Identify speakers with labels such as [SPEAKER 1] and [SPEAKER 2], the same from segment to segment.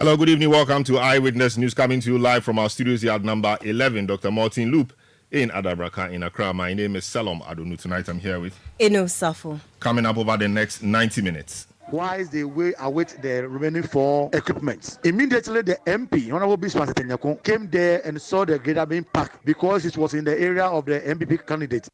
[SPEAKER 1] Hello, good evening. Welcome to Eyewitness News, coming to you live from our studios here at number 11, Dr. Martin Loop in Adabraka in Accra. My name is Salom Adonu. Tonight I'm here with
[SPEAKER 2] Eno Safo.
[SPEAKER 1] Coming up over the next 90 minutes.
[SPEAKER 3] Whilst they await the remaining 4 equipments, immediately the MP, Honorable Biswas Tenyako, came there and saw the grader being packed because it was in the area of the MPP candidate.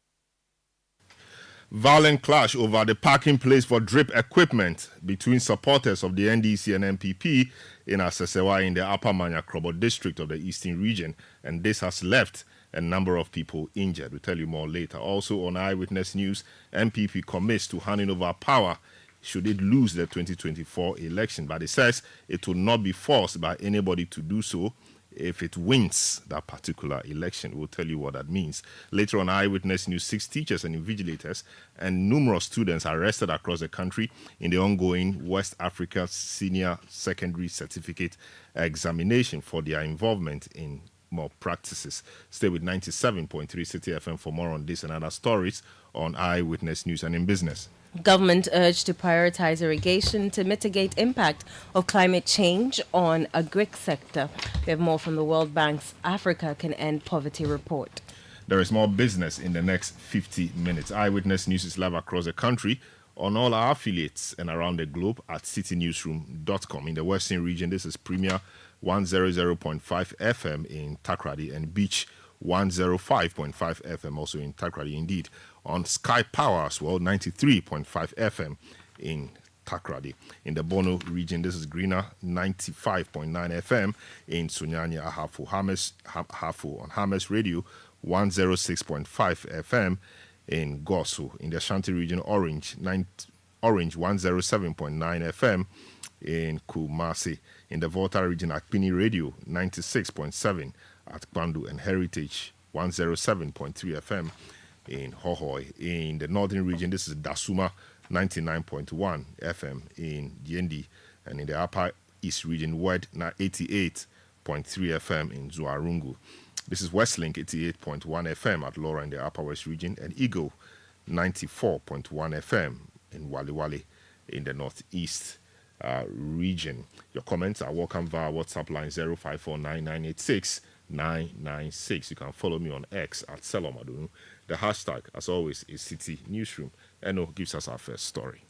[SPEAKER 1] Violent clash over the parking place for drip equipment between supporters of the NDC and MPP in Asesewa in the Upper Manya-Krobo district of the Eastern region, and this has left a number of people injured. We'll tell you more later. Also on Eyewitness News, MPP commits to handing over power should it lose the 2024 election, but it says it will not be forced by anybody to do so if it wins that particular election. We'll tell you what that means. Later on Eyewitness News, 6 teachers and invigilators and numerous students are arrested across the country in the ongoing West Africa Senior Secondary Certificate examination for their involvement in more practices. Stay with 97.3 Citi FM for more on this and other stories on Eyewitness News. And in business,
[SPEAKER 2] Government urged to prioritize irrigation to mitigate impact of climate change on agric sector. We have more from the World Bank's Africa Can End Poverty report.
[SPEAKER 1] There is more business in the next 50 minutes. Eyewitness News is live across the country on all our affiliates and around the globe at citinewsroom.com. In the Western region, this is Premier 100.5 FM in Takrady and Beach 105.5 FM also in Takrady. Indeed, on Sky Power as well, 93.5 FM in Takrady. In the Bono region, this is Greener 95.9 FM in Sunyanya Ahafo. Hafo on Hames Radio 106.5 FM in Gosu. In the Ashanti region, Orange 107.9 FM in Kumasi. In the Volta region, Akpini Radio 96.7 at Kpandu, and Heritage 107.3 FM in Hohoi. In the northern region, this is Dasuma 99.1 FM in Yendi, and in the upper east region, Wed 88.3 FM in Zuarungu. This is Westlink 88.1 FM at Laura in the upper west region, and Eagle 94.1 FM in Waliwali in the northeast region. Your comments are welcome via WhatsApp line 0549986996. You can follow me on X at Selomadunu. The hashtag, as always, is Citi Newsroom. Eno gives us our first story.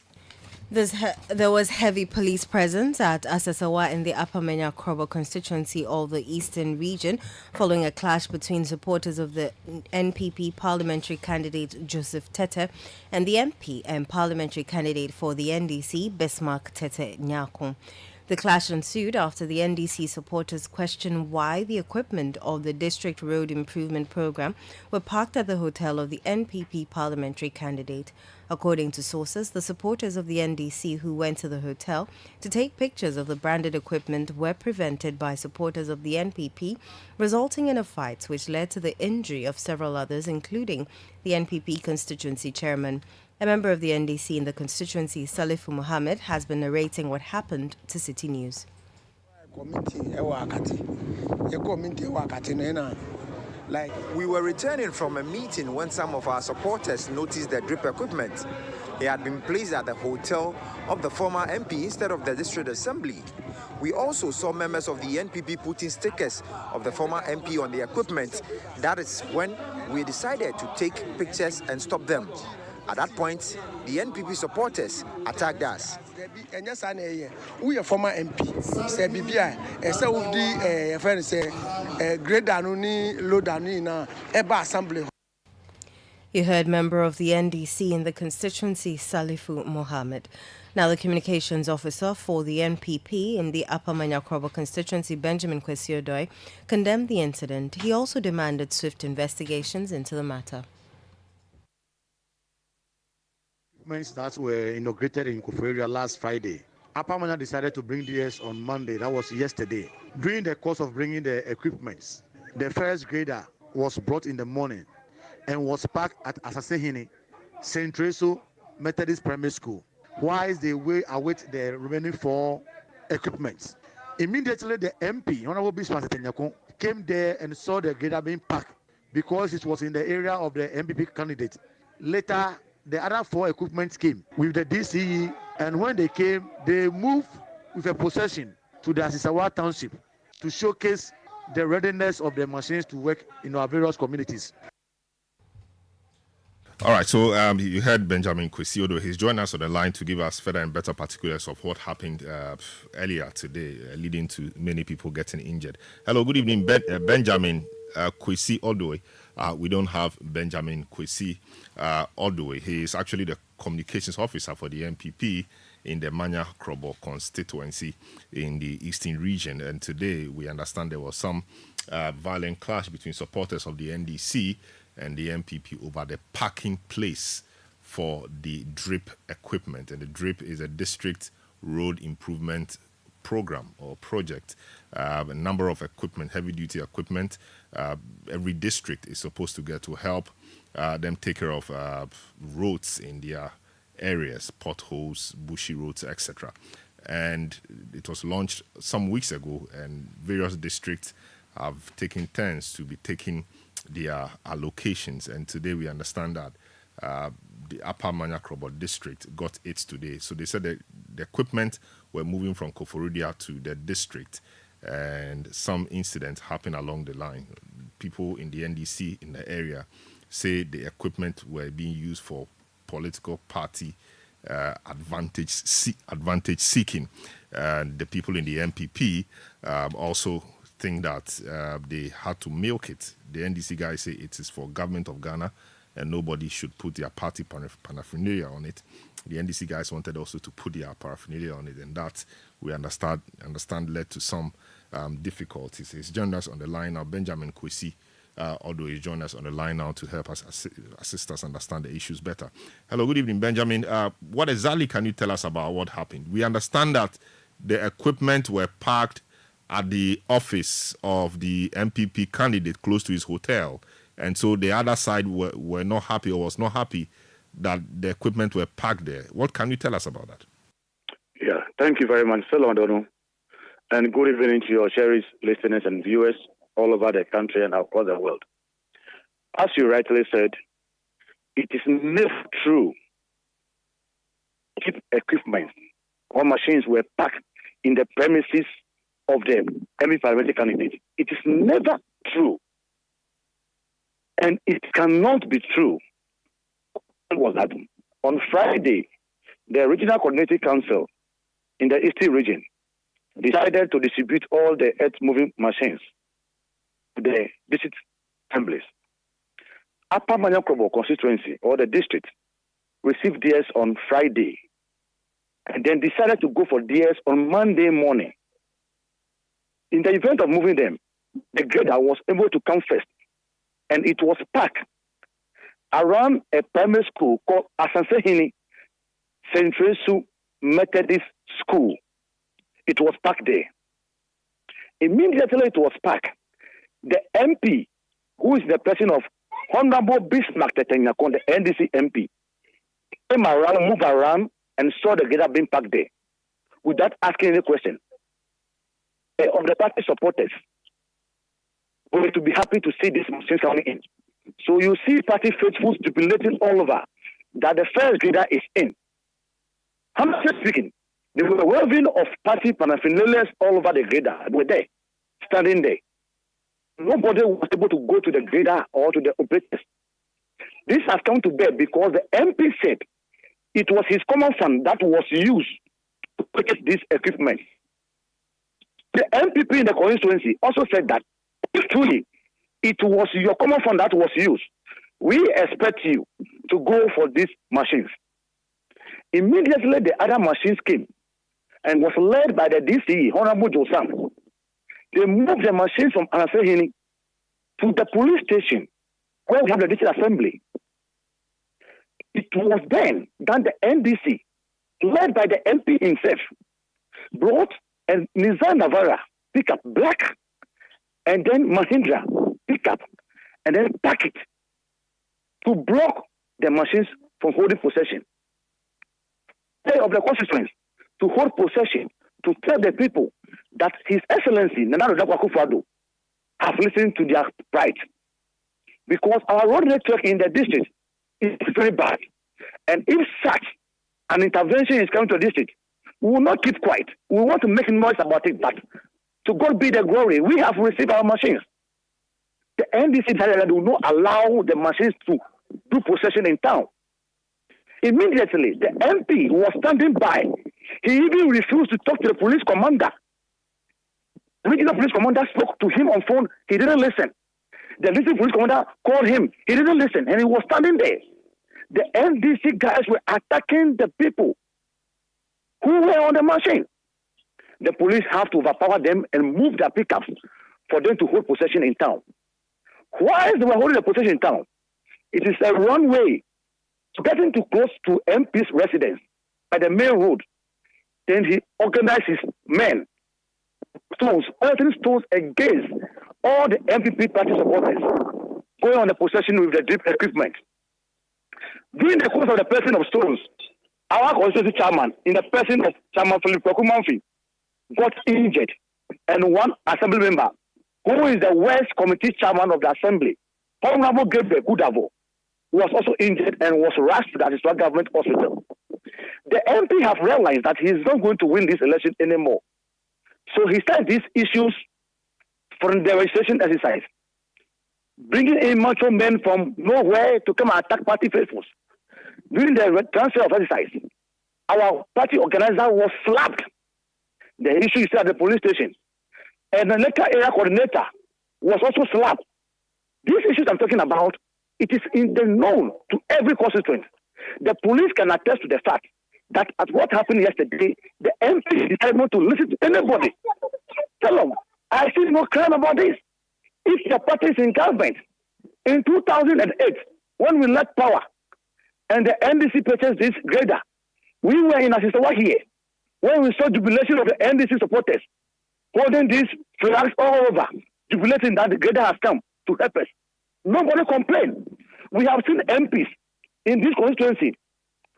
[SPEAKER 2] There was heavy police presence at Asesewa in the Upper Menya-Krobo constituency of the Eastern region following a clash between supporters of the NPP parliamentary candidate Joseph Tete and the MP and parliamentary candidate for the NDC Bismarck Tete Nyako. The clash ensued after the NDC supporters questioned why the equipment of the District Road Improvement Program were parked at the hotel of the NPP parliamentary candidate. According to sources, the supporters of the NDC who went to the hotel to take pictures of the branded equipment were prevented by supporters of the NPP, resulting in a fight which led to the injury of several others, including the NPP constituency chairman. A member of the NDC in the constituency, Salifu Mohammed, has been narrating what happened to Citi News.
[SPEAKER 4] We were returning from a meeting when some of our supporters noticed the drip equipment. It had been placed at the hotel of the former MP instead of the district assembly. We also saw members of the NPP putting stickers of the former MP on the equipment. That is when we decided to take pictures and stop them. At that point, the NPP supporters attacked us.
[SPEAKER 5] We are former MP. Say BBI. Say with the friend say grade danuni low danuni na eba assembly.
[SPEAKER 2] You heard member of the NDC in the constituency, Salifu Mohammed. Now, the communications officer for the NPP in the Upper Manya-Krobo constituency, Benjamin Kwesi-Odoi, condemned the incident. He also demanded swift investigations into the matter.
[SPEAKER 3] That were inaugurated in Kufuria last Friday. Upper Manya decided to bring theirs on Monday. That was yesterday. During the course of bringing the equipments, the first grader was brought in the morning and was parked at Asasehini, St. Tereso Methodist Primary School, whilst they await the remaining 4 equipments. Immediately, the MP, Honorable Biswas Tenyako, came there and saw the grader being parked because it was in the area of the MPP candidate. Later, the other 4 equipments came with the DCE, and when they came, they moved with a procession to the Asisawa Township to showcase the readiness of the machines to work in our various communities.
[SPEAKER 1] All right, so you heard Benjamin Kwesi. He's joined us on the line to give us further and better particulars of what happened earlier today, leading to many people getting injured. Hello, good evening, Benjamin Kwesi Odoe. We don't have Benjamin Kwesi Odoe. He is actually the communications officer for the MPP in the Manya Krobo constituency in the Eastern region. And today we understand there was some violent clash between supporters of the NDC and the MPP over the parking place for the DRIP equipment. And the DRIP is a district road improvement program or project. A number of equipment, heavy-duty equipment, every district is supposed to get to help them take care of roads in their areas, potholes, bushy roads, etc. And it was launched some weeks ago, and various districts have taken turns to be taking their allocations. And today we understand that the Upper Manyakrobo district got its today. So they said that the equipment were moving from Koforidua to the district, and some incidents happened along the line. People in the NDC in the area say the equipment were being used for political party advantage seeking. The people in the MPP also think that they had to milk it. The NDC guys say it is for government of Ghana and nobody should put their party paraphernalia on it. The NDC guys wanted also to put their paraphernalia on it, and that we understand led to some difficulties. He's joined us on the line now. Benjamin Kwesi Odoe is joined us on the line now to help us assist us understand the issues better. Hello, good evening, Benjamin. What exactly can you tell us about what happened? We understand that the equipment were parked at the office of the MPP candidate close to his hotel, and so the other side were not happy or was not happy that the equipment were parked there. What can you tell us about that?
[SPEAKER 6] Yeah, thank you very much, Fellow Adono, and good evening to your cherished listeners and viewers all over the country and across the world. As you rightly said, it is never true that equipment or machines were parked in the premises of the MP parliamentary candidate. It is never true. And it cannot be true. What was that? On Friday, the Regional Coordinating Council in the Eastern region decided to distribute all the earth-moving machines to the district assemblies. Upper Manyakrobo constituency, or the district, received theirs on Friday and then decided to go for theirs on Monday morning. In the event of moving them, the grader was able to come first, and it was parked around a primary school called Asansehini Central Methodist School. It was parked there. Immediately it was parked. The MP, who is the person of Honorable Bismarck Tetenyakon, the NDC MP, came around, moved around, and saw the grader being parked there without asking any question. Of the party supporters were to be happy to see this machine coming in. So you see party faithful stipulating all over that the first grader is in. I'm just speaking. They were waving of party paraphernalia all over the grader. They were there, standing there. Nobody was able to go to the grader or to the operators. This has come to bear because the MP said it was his common fund that was used to purchase this equipment. The MPP in the constituency also said that if truly it was your common fund that was used, we expect you to go for these machines. Immediately the other machines came and was led by the DCE, Honorable Josam. They moved the machines from Anasehini to the police station where we have the district assembly. It was then that the NDC, led by the MP himself, brought a Nissan Navara pickup black, and then Mahindra pickup, and then pack it to block the machines from holding possession. Of the constituents to hold possession, to tell the people that His Excellency Nana Addo Akufo-Addo have listened to their pride, because our road network in the district is very bad, and if such an intervention is coming to the district, We will not keep quiet. We want to make noise about it, but to God be the glory. We have received our machines. The NDC decided will not allow the machines to do possession in town. Immediately, the MP was standing by. He even refused to talk to the police commander. The regional police commander spoke to him on phone. He didn't listen. The regional police commander called him. He didn't listen, and he was standing there. The NDC guys were attacking the people who were on the machine. The police have to overpower them and move their pickups for them to hold possession in town. Why is they were holding the possession in town? It is a runway getting too close to MP's residence by the main road. Then he organized his men, stones against all the MPP party supporters going on the possession with the drip equipment. During the course of the person of stones, our constituency chairman, in the person of Chairman Philip Kokumanfi, got injured, and one assembly member, who is the West Committee chairman of the assembly, Honorable Gabriel Gudavo, was also injured and was rushed to the district government hospital. The MP have realized that he is not going to win this election anymore. So he started these issues from the registration exercise, bringing in macho men from nowhere to come and attack party faithfuls. During the transfer of exercise, our party organizer was slapped. The issue is still at the police station. And the local area coordinator was also slapped. These issues I'm talking about, it is in the known to every constituent. The police can attest to the fact that at what happened yesterday, the MP decided not to listen to anybody. Tell them, I see no crime about this. If the party is in government, in 2008, when we left power, and the NDC purchased this grader, we were in Asisawa here, when we saw jubilation of the NDC supporters, holding these flags all over, jubilating that the grader has come to help us. Nobody complained. We have seen MPs in this constituency.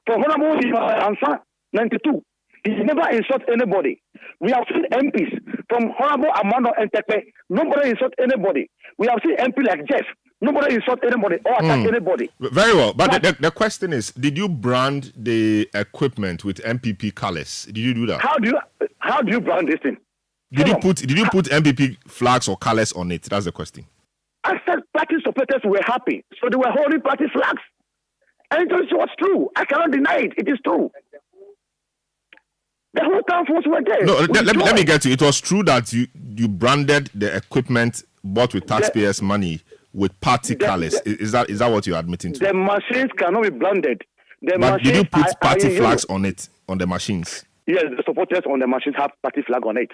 [SPEAKER 6] For Honorable Ansa, 92, he never insult anybody. We have seen MPs from Honorable Amando and Tepe. Nobody insult anybody. We have seen MP like Jeff. Nobody insult anybody or attack anybody.
[SPEAKER 1] Very well. But the question is, did you brand the equipment with MPP colors? Did you do that?
[SPEAKER 6] How do you brand this thing?
[SPEAKER 1] Did you put MPP flags or colors on it? That's the question.
[SPEAKER 6] I said party supporters were happy, so they were holding party flags. And it was true. I cannot deny it. It is true. The whole town force were there.
[SPEAKER 1] No, let me get to it. It was true that you branded the equipment bought with taxpayers' money with party colors. Is that what you're admitting to?
[SPEAKER 6] The machines cannot be branded.
[SPEAKER 1] But did you put party flags on it, on the machines?
[SPEAKER 6] Yes, the supporters on the machines have party flag on it.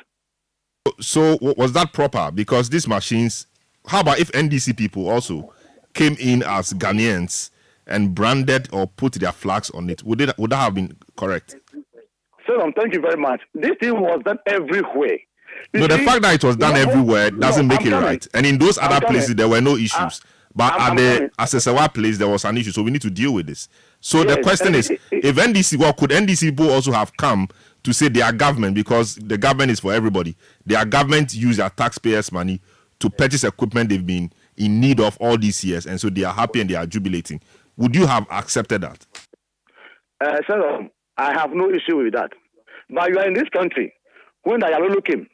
[SPEAKER 1] So was that proper? Because these machines, how about if NDC people also came in as Ghanaians and branded or put their flags on it? Would that have been correct?
[SPEAKER 6] So thank you very much. This thing was done everywhere.
[SPEAKER 1] The fact that it was done everywhere doesn't make it right. And in those other places, there were no issues. But at the Asesawa place, there was an issue. So we need to deal with this. So the question is, if NDC, could NDC people also have come to say their government, because the government is for everybody, their government use their taxpayers' money to purchase equipment they've been in need of all these years, and so they are happy and they are jubilating. Would you have accepted that?
[SPEAKER 6] Sir, I have no issue with that. But you are in this country when Ayalolo came,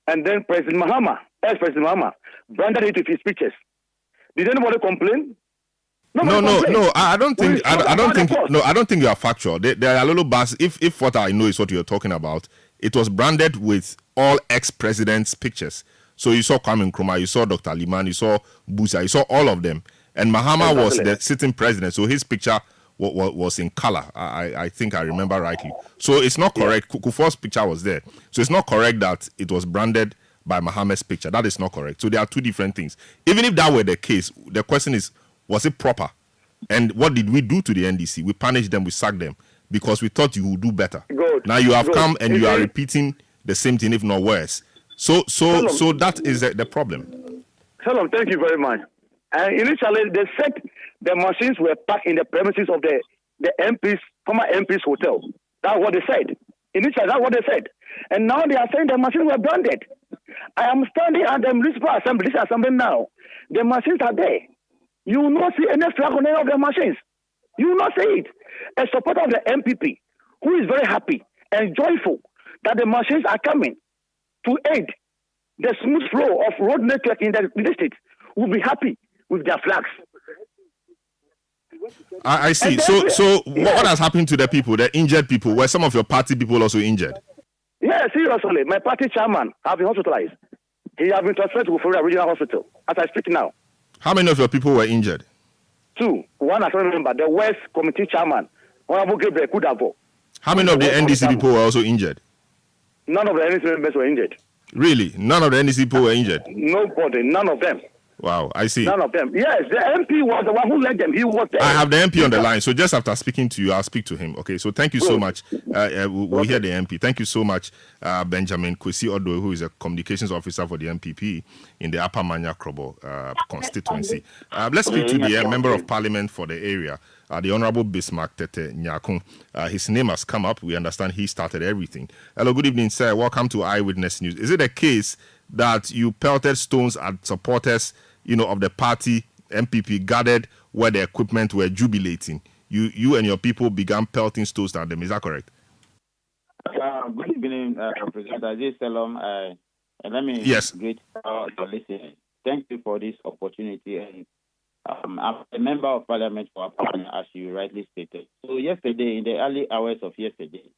[SPEAKER 6] and then President Mahama, ex-President Mahama, branded it with his pictures. Did anybody complain?
[SPEAKER 1] No. I don't think you are factual. The Ayalolo bus, if what I know is what you're talking about, it was branded with all ex-presidents' pictures. So you saw Kwame Nkrumah, you saw Dr. Liman, you saw Busa, you saw all of them. And Mahama was the sitting president, so his picture was in color. I think I remember rightly. So it's not correct. Kufuor's picture was there. So it's not correct that it was branded by Mahama's picture. That is not correct. So there are two different things. Even if that were the case, the question is, was it proper? And what did we do to the NDC? We punished them, we sacked them, because we thought you would do better.
[SPEAKER 6] Good.
[SPEAKER 1] Now you have come and you are repeating the same thing, if not worse. So that is the problem.
[SPEAKER 6] Hello, thank you very much. And initially, they said the machines were parked in the premises of the MP's, former MP's hotel. That's what they said. Initially, that's what they said. And now they are saying the machines were branded. I am standing at the municipal assembly, this assembly now. The machines are there. You will not see any flag on any of the machines. You will not see it. A supporter of the MPP, who is very happy and joyful that the machines are coming to aid the smooth flow of road network in the district. Will be happy with their flags.
[SPEAKER 1] I see. So what has happened to the people, the injured people? Were some of your party people also injured?
[SPEAKER 6] Yeah, seriously. My party chairman have been hospitalized. He has been transferred to Buforia Regional Hospital as I speak now.
[SPEAKER 1] How many of your people were injured?
[SPEAKER 6] 2. One, I don't remember, the West Committee chairman, Honorable Gabriel Kudabo.
[SPEAKER 1] How many of the NDC people were also injured?
[SPEAKER 6] None of the NDC members were injured.
[SPEAKER 1] Really? None of the NDC people were injured?
[SPEAKER 6] Nobody, none of them.
[SPEAKER 1] Wow, I see.
[SPEAKER 6] None of them. Yes, the MP was the one who led them. He was there.
[SPEAKER 1] I have the MP on the line, so just after speaking to you, I'll speak to him. Okay, so thank you so much. We'll hear the MP. Thank you so much, Benjamin Kwesi Odo, who is a communications officer for the MPP in the Upper Manya Krobo constituency. Let's speak to the member of parliament for the area, the Honorable Bismarck Tete Nyakun. His name has come up. We understand he started everything. Hello, good evening, sir. Welcome to Eyewitness News. Is it a case that you pelted stones at supporters, of the party MPP gathered where the equipment were jubilating? You and your people began pelting stones at them. Is that correct?
[SPEAKER 7] Good evening, President Aziz Salom. Let me greet your listeners. Thank you for this opportunity. And I'm a member of Parliament for Apamanya, as you rightly stated. So yesterday, in the early hours of yesterday,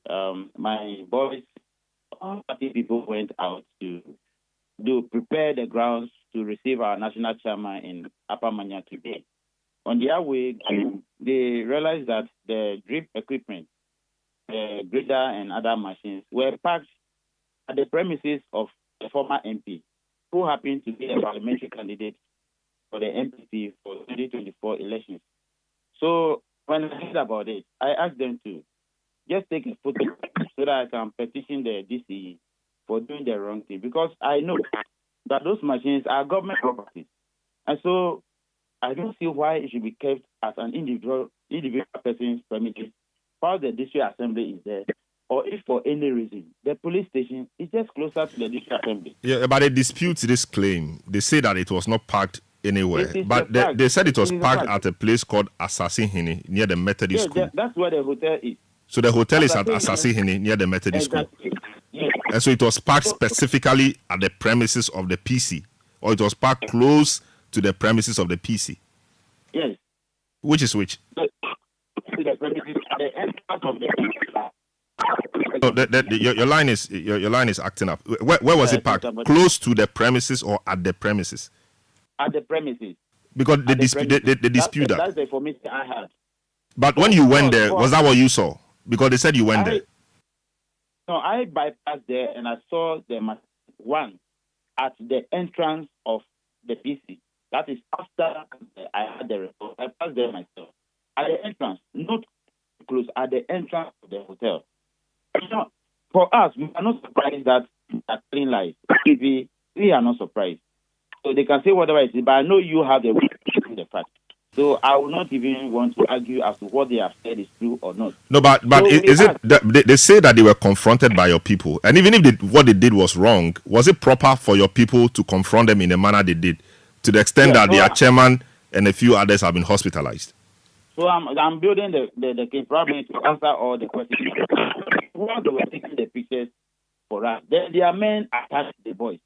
[SPEAKER 7] my boys, all party people went out to prepare the grounds to receive our national chairman in Apamanya today. On their way, they realized that the drip equipment, the grader and other machines were parked at the premises of the former MP, who happened to be a parliamentary candidate for the MPP for 2024 elections. So when I heard about it, I asked them to just take a photo so that I can petition the DCE for doing the wrong thing, because I know that those machines are government property. And so I don't see why it should be kept as an individual person's premises while the district assembly is there, or if for any reason the police station is just closer to the district assembly.
[SPEAKER 1] Yeah, but they dispute this claim. They say that it was not parked anywhere, but they said it was parked at a place called Assassin Hini near the Methodist school.
[SPEAKER 7] That's where the hotel is.
[SPEAKER 1] So the hotel is at Assassin Hini near the Methodist school.
[SPEAKER 7] Yes.
[SPEAKER 1] And so it was parked specifically at the premises of the PC, or it was parked close to the premises of the PC.
[SPEAKER 7] Yes.
[SPEAKER 1] Which is which?
[SPEAKER 7] To the premises at the entrance of the
[SPEAKER 1] your line is acting up. Where was it parked? Close to the premises or at the premises?
[SPEAKER 7] At the premises.
[SPEAKER 1] Because they dispute that.
[SPEAKER 7] That's the information I had.
[SPEAKER 1] But when you went there, was that what you saw? Because they said you went there.
[SPEAKER 7] No, I bypassed there and I saw the one at the entrance of the PC. That is after I had the report. I passed there myself. At the entrance, not close, at the entrance of the hotel. For us, we are not surprised that clean lies. We are not surprised. So they can say whatever it is, but I know you have the fact. So I will not even want to argue as to what they have said is true or not.
[SPEAKER 1] No, but so is it that they say that they were confronted by your people, and even if what they did was wrong, was it proper for your people to confront them in the manner they did, to the extent that their chairman and a few others have been hospitalized?
[SPEAKER 7] So I'm building the case probably to answer all the questions. While they were taking the pictures for us, their men attacked the boys.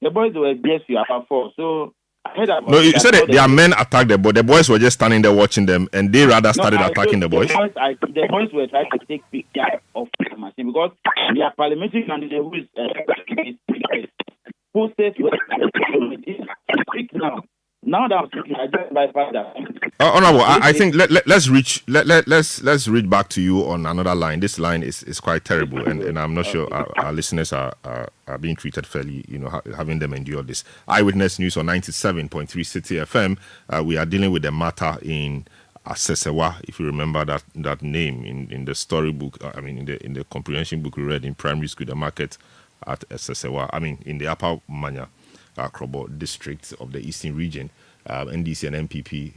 [SPEAKER 7] The boys were just about 4. So I heard about.
[SPEAKER 1] No, you said that their men attacked the boys. The boys were just standing there watching them, and they rather started attacking the boys.
[SPEAKER 7] The boys were trying to take pictures of the machine because their parliamentary candidate who is posted speak now. Now that I'm speaking, I just bypass that.
[SPEAKER 1] Honorable, I think let's reach back to you on another line. This line is quite terrible, and I'm not sure our listeners are being treated fairly, having them endure this. Eyewitness News on 97.3 Citi FM. We are dealing with a matter in Asesewa, if you remember that name in the storybook. In the comprehension book we read in primary school, the market at Asesewa. In the Upper Manya Krobo district of the Eastern region. NDC and MPP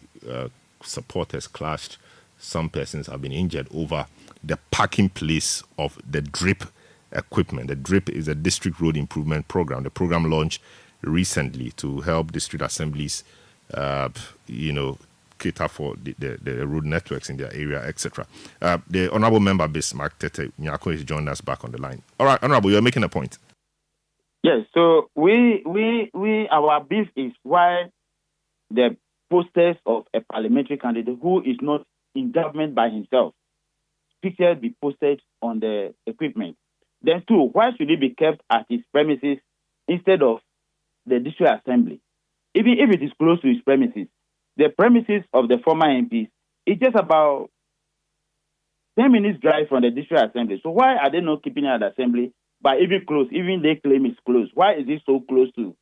[SPEAKER 1] supporters clashed. Some persons have been injured over the parking place of the DRIP equipment. The DRIP is a district road improvement program. The program launched recently to help district assemblies, cater for the road networks in their area, etc. The Honourable Member Bismarck Tete Nyako is joining us back on the line. All right, Honourable, you're making a point.
[SPEAKER 7] Yes, so we our beef is why the posters of a parliamentary candidate who is not in government by himself, pictures be posted on the equipment. Then two, why should it be kept at his premises instead of the district assembly? Even if it is close to his premises, the premises of the former MPs, it's just about 10 minutes drive from the district assembly. So why are they not keeping it at the assembly? But even close, even they claim it's close. Why is it so close to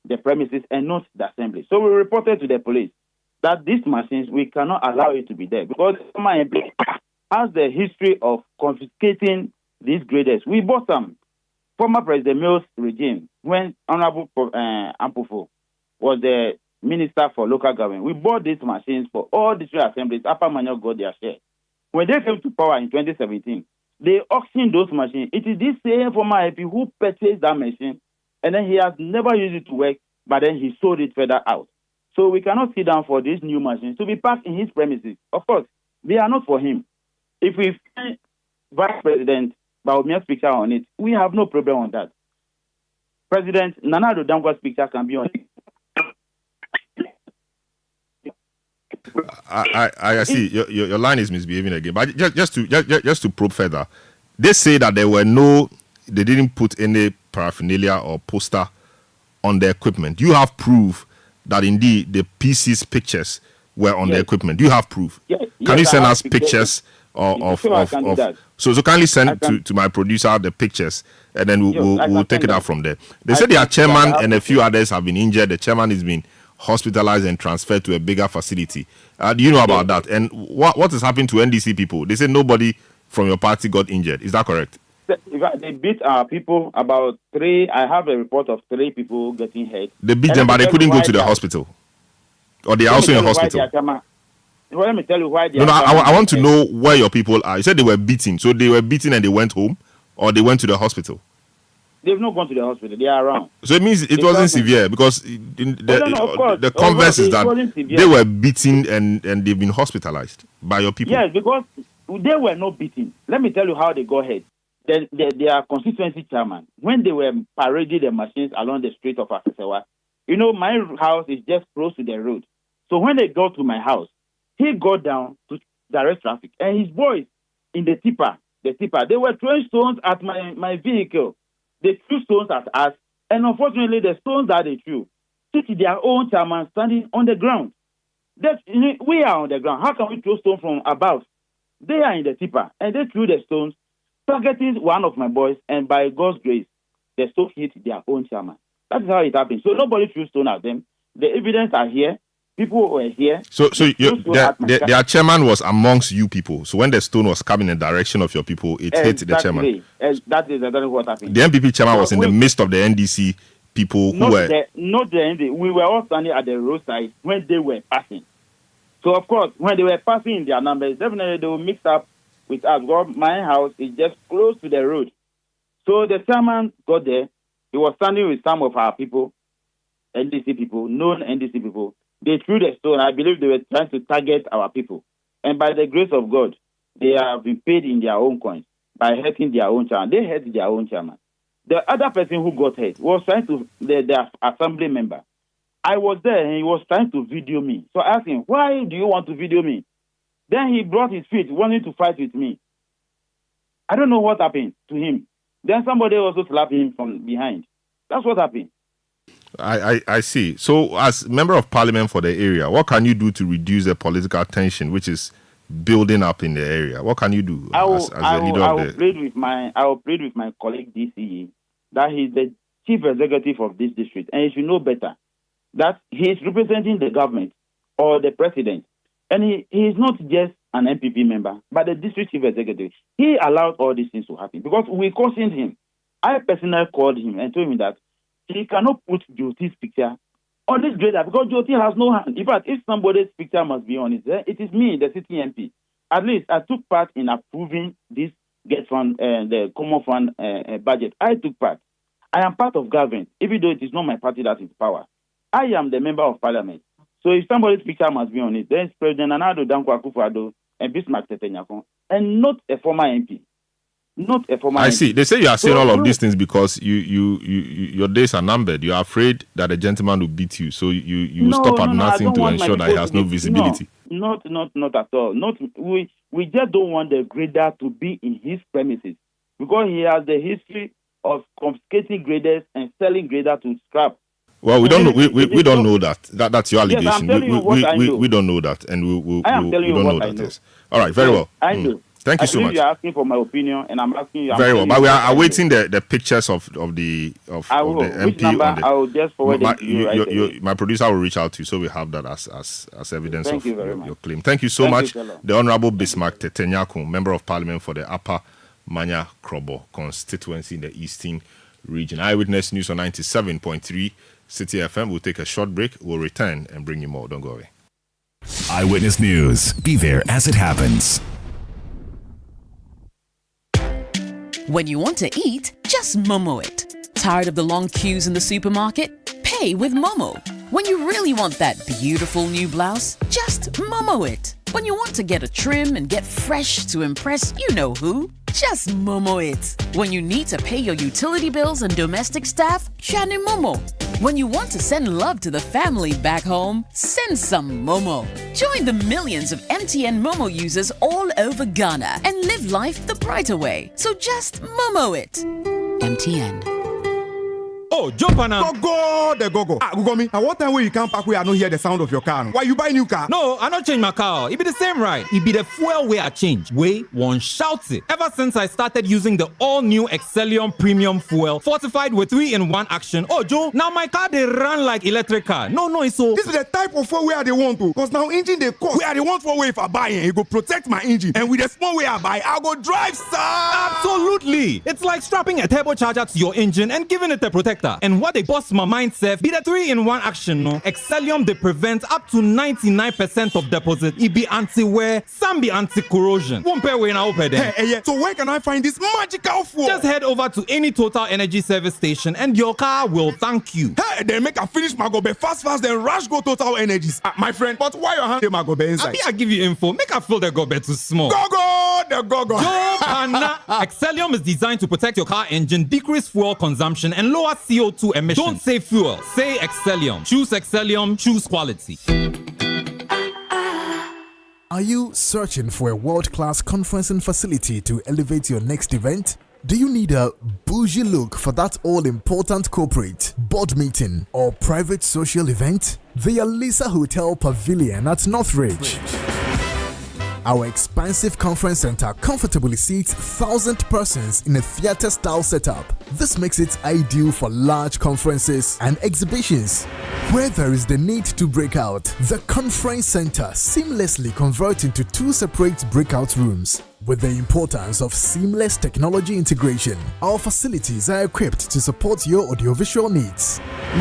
[SPEAKER 7] the premises and not the assembly? So we reported to the police that these machines, we cannot allow it to be there because the former MP has the history of confiscating these graders. We bought some. Former President Mills' regime, when Honorable Ampofo was the Minister for Local Government, we bought these machines for all district assemblies. Upper Manuel got their share. When they came to power in 2017, they auctioned those machines. It is this same former MP who purchased that machine, and then he has never used it to work, but then he sold it further out. So we cannot sit down for these new machines to be parked in his premises. Of course, they are not for him. If we find Vice President Bawumia's picture on it, we have no problem on that. President Nana Addo Dankwa's picture can be on it.
[SPEAKER 1] I see your line is misbehaving again, but just to probe further, they say that they didn't put any paraphernalia or poster on the equipment. Do you have proof that indeed the PC's pictures were on the equipment? Do you have proof?
[SPEAKER 7] Yes,
[SPEAKER 1] can you send us pictures of so kindly send to my producer the pictures, and then we'll take it out from there. They said their chairman and a few others have been injured. The chairman is being hospitalized and transferred to a bigger facility. Do you know about that? And what is happening to NDC people? They say nobody from your party got injured. Is that correct?
[SPEAKER 7] They beat our people, about 3. I have a report of 3 people getting hurt.
[SPEAKER 1] They beat them, but they couldn't go to the hospital. Or they are also in hospital.
[SPEAKER 7] Let me tell you why.
[SPEAKER 1] I want to know where your people are. You said they were beaten. So they were beaten and they went home, or they went to the hospital?
[SPEAKER 7] They've not gone to the hospital. They are around.
[SPEAKER 1] So it means it wasn't severe, because the converse is that they were beaten and they've been hospitalized by your people.
[SPEAKER 7] Yes, because they were not beaten. Let me tell you how they got hurt. Their constituency chairman, when they were parading the machines along the street of Asasewa, my house is just close to the road. So when they got to my house, he got down to direct traffic, and his boys in the tipper, they were throwing stones at my vehicle. They threw stones at us, and unfortunately, the stones that they threw hit their own chairman standing on the ground. We are on the ground. How can we throw stones from above? They are in the tipper, and they threw the stones, targeting one of my boys, and by God's grace, the stone hit their own chairman. That is how it happened. So nobody threw stone at them. The evidence are here. People were here.
[SPEAKER 1] So their chairman was amongst you people. So when the stone was coming in the direction of your people, it hit the chairman.
[SPEAKER 7] That is exactly what happened.
[SPEAKER 1] The MPP chairman was in the midst of the NDC people who were...
[SPEAKER 7] Not the NDC. We were all standing at the roadside when they were passing. So, of course, when they were passing in their numbers, definitely they will mix up with us. Because my house is just close to the road. So the chairman got there. He was standing with some of our people, NDC people, known NDC people. They threw the stone. I believe they were trying to target our people. And by the grace of God, they have been paid in their own coins by hurting their own chairman. They hurt their own chairman. The other person who got hurt was trying to, their assembly member. I was there and he was trying to video me. So I asked him, why do you want to video me? Then he brought his feet, wanting to fight with me. I don't know what happened to him. Then somebody also slapped him from behind. That's what happened.
[SPEAKER 1] I see. So, as member of parliament for the area, what can you do to reduce the political tension which is building up in the area? What can you do
[SPEAKER 7] I will plead with my colleague DCE that he's the chief executive of this district, and he should know better that he is representing the government or the president, and he is not just an MPP member, but the district chief executive. He allowed all these things to happen because we cautioned him. I personally called him and told him that he cannot put Jyoti's picture on this grader because Jyoti has no hand. In fact, if somebody's picture must be on it, it is me, the city MP. At least I took part in approving this Get Fund, the Common Fund budget. I took part. I am part of government, even though it is not my party that is in power. I am the member of parliament. So if somebody's picture must be on it, then it's President Nana Dankwa Akufo-Addo and Bismarck Tetenyakon, and not a former MP. Not a former MP.
[SPEAKER 1] I see. They say you are saying all of these things because your days are numbered. You are afraid that a gentleman will beat you, so you stop at nothing to ensure that he has no visibility.
[SPEAKER 7] Not at all. We just don't want the grader to be in his premises because he has the history of confiscating graders and selling grader to scrap.
[SPEAKER 1] Well, we don't know. We don't know that. That's your allegation.
[SPEAKER 7] Yes, I'm telling you what I know.
[SPEAKER 1] We don't know that, and we don't know that. Yes. All right. Very well.
[SPEAKER 7] I know.
[SPEAKER 1] Thank you so much.
[SPEAKER 7] You're asking for my opinion, and I'm asking you.
[SPEAKER 1] Very well, but we are awaiting the pictures of the MP.
[SPEAKER 7] Which number? I will just forward it to you.
[SPEAKER 1] My producer will reach out to you, so we have that as evidence of
[SPEAKER 7] your
[SPEAKER 1] claim. Thank you so much. The Honourable Bismarck Tetenyakon, Member of Parliament for the Upper Manya Krobo constituency in the Eastern Region. Eyewitness News on 97.3 Citi FM. We'll take a short break. We'll return and bring you more. Don't go away.
[SPEAKER 8] Eyewitness News. Be there as it happens.
[SPEAKER 9] When you want to eat, just Momo it. Tired of the long queues in the supermarket? Pay with Momo. When you really want that beautiful new blouse, just Momo it. When you want to get a trim and get fresh to impress you know who, just Momo it. When you need to pay your utility bills and domestic staff, Shani Momo. When you want to send love to the family back home, send some Momo. Join the millions of MTN Momo users all over Ghana and live life the brighter way. So just Momo it. MTN.
[SPEAKER 10] Oh, jump on now. Go. Google me. At what time when you come back where I don't hear the sound of your car? Why you buy new car?
[SPEAKER 11] No, I don't change my car. It be the same ride. It be the fuel way I change. Way one shouts it. Ever since I started using the all-new Excellium Premium Fuel, fortified with 3-in-1 action. Oh, Joe, now my car they run like electric car. No, it's so.
[SPEAKER 10] This is the type of fuel where they want to. Because now engine they cost. Where they want for way if I buy it go protect my engine. And with the small way I buy, I'll go drive, sir.
[SPEAKER 11] Absolutely. It's like strapping a turbocharger to your engine and giving it a protector. And what they bust my mind, Seth, be the 3-in-1 action, no? Excellium, they prevent up to 99% of deposit. It be anti-wear, some be anti-corrosion. One pair way now,
[SPEAKER 10] yeah. So where can I find this magical fuel?
[SPEAKER 11] Just head over to any Total Energy service station and your car will thank you.
[SPEAKER 10] Hey, then make a finish my gobe fast, then rush go Total Energies. My friend, but why your hand my gobe inside?
[SPEAKER 11] I give you info. Make a fill the gobe too small.
[SPEAKER 10] Go.
[SPEAKER 11] Excellium is designed to protect your car engine, decrease fuel consumption, and lower CO2 emissions. Don't say fuel, say Excellium. Choose Excellium, choose quality.
[SPEAKER 12] Are you searching for a world-class conferencing facility to elevate your next event? Do you need a bougie look for that all-important corporate, board meeting, or private social event? The Alisa Hotel Pavilion at Northridge. Our expansive conference center comfortably seats 1,000 persons in a theater-style setup. This makes it ideal for large conferences and exhibitions. Where there is the need to break out, the conference center seamlessly converts into 2 separate breakout rooms. With the importance of seamless technology integration, our facilities are equipped to support your audiovisual needs.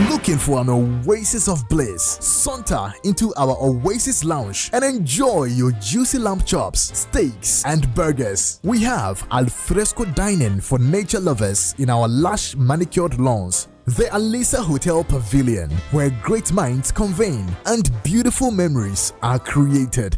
[SPEAKER 12] Looking for an oasis of bliss? Saunter into our Oasis Lounge and enjoy your juicy lamb chops, steaks, and burgers. We have alfresco dining for nature lovers in our lush manicured lawns. The Alisa Hotel Pavilion, where great minds convene and beautiful memories are created.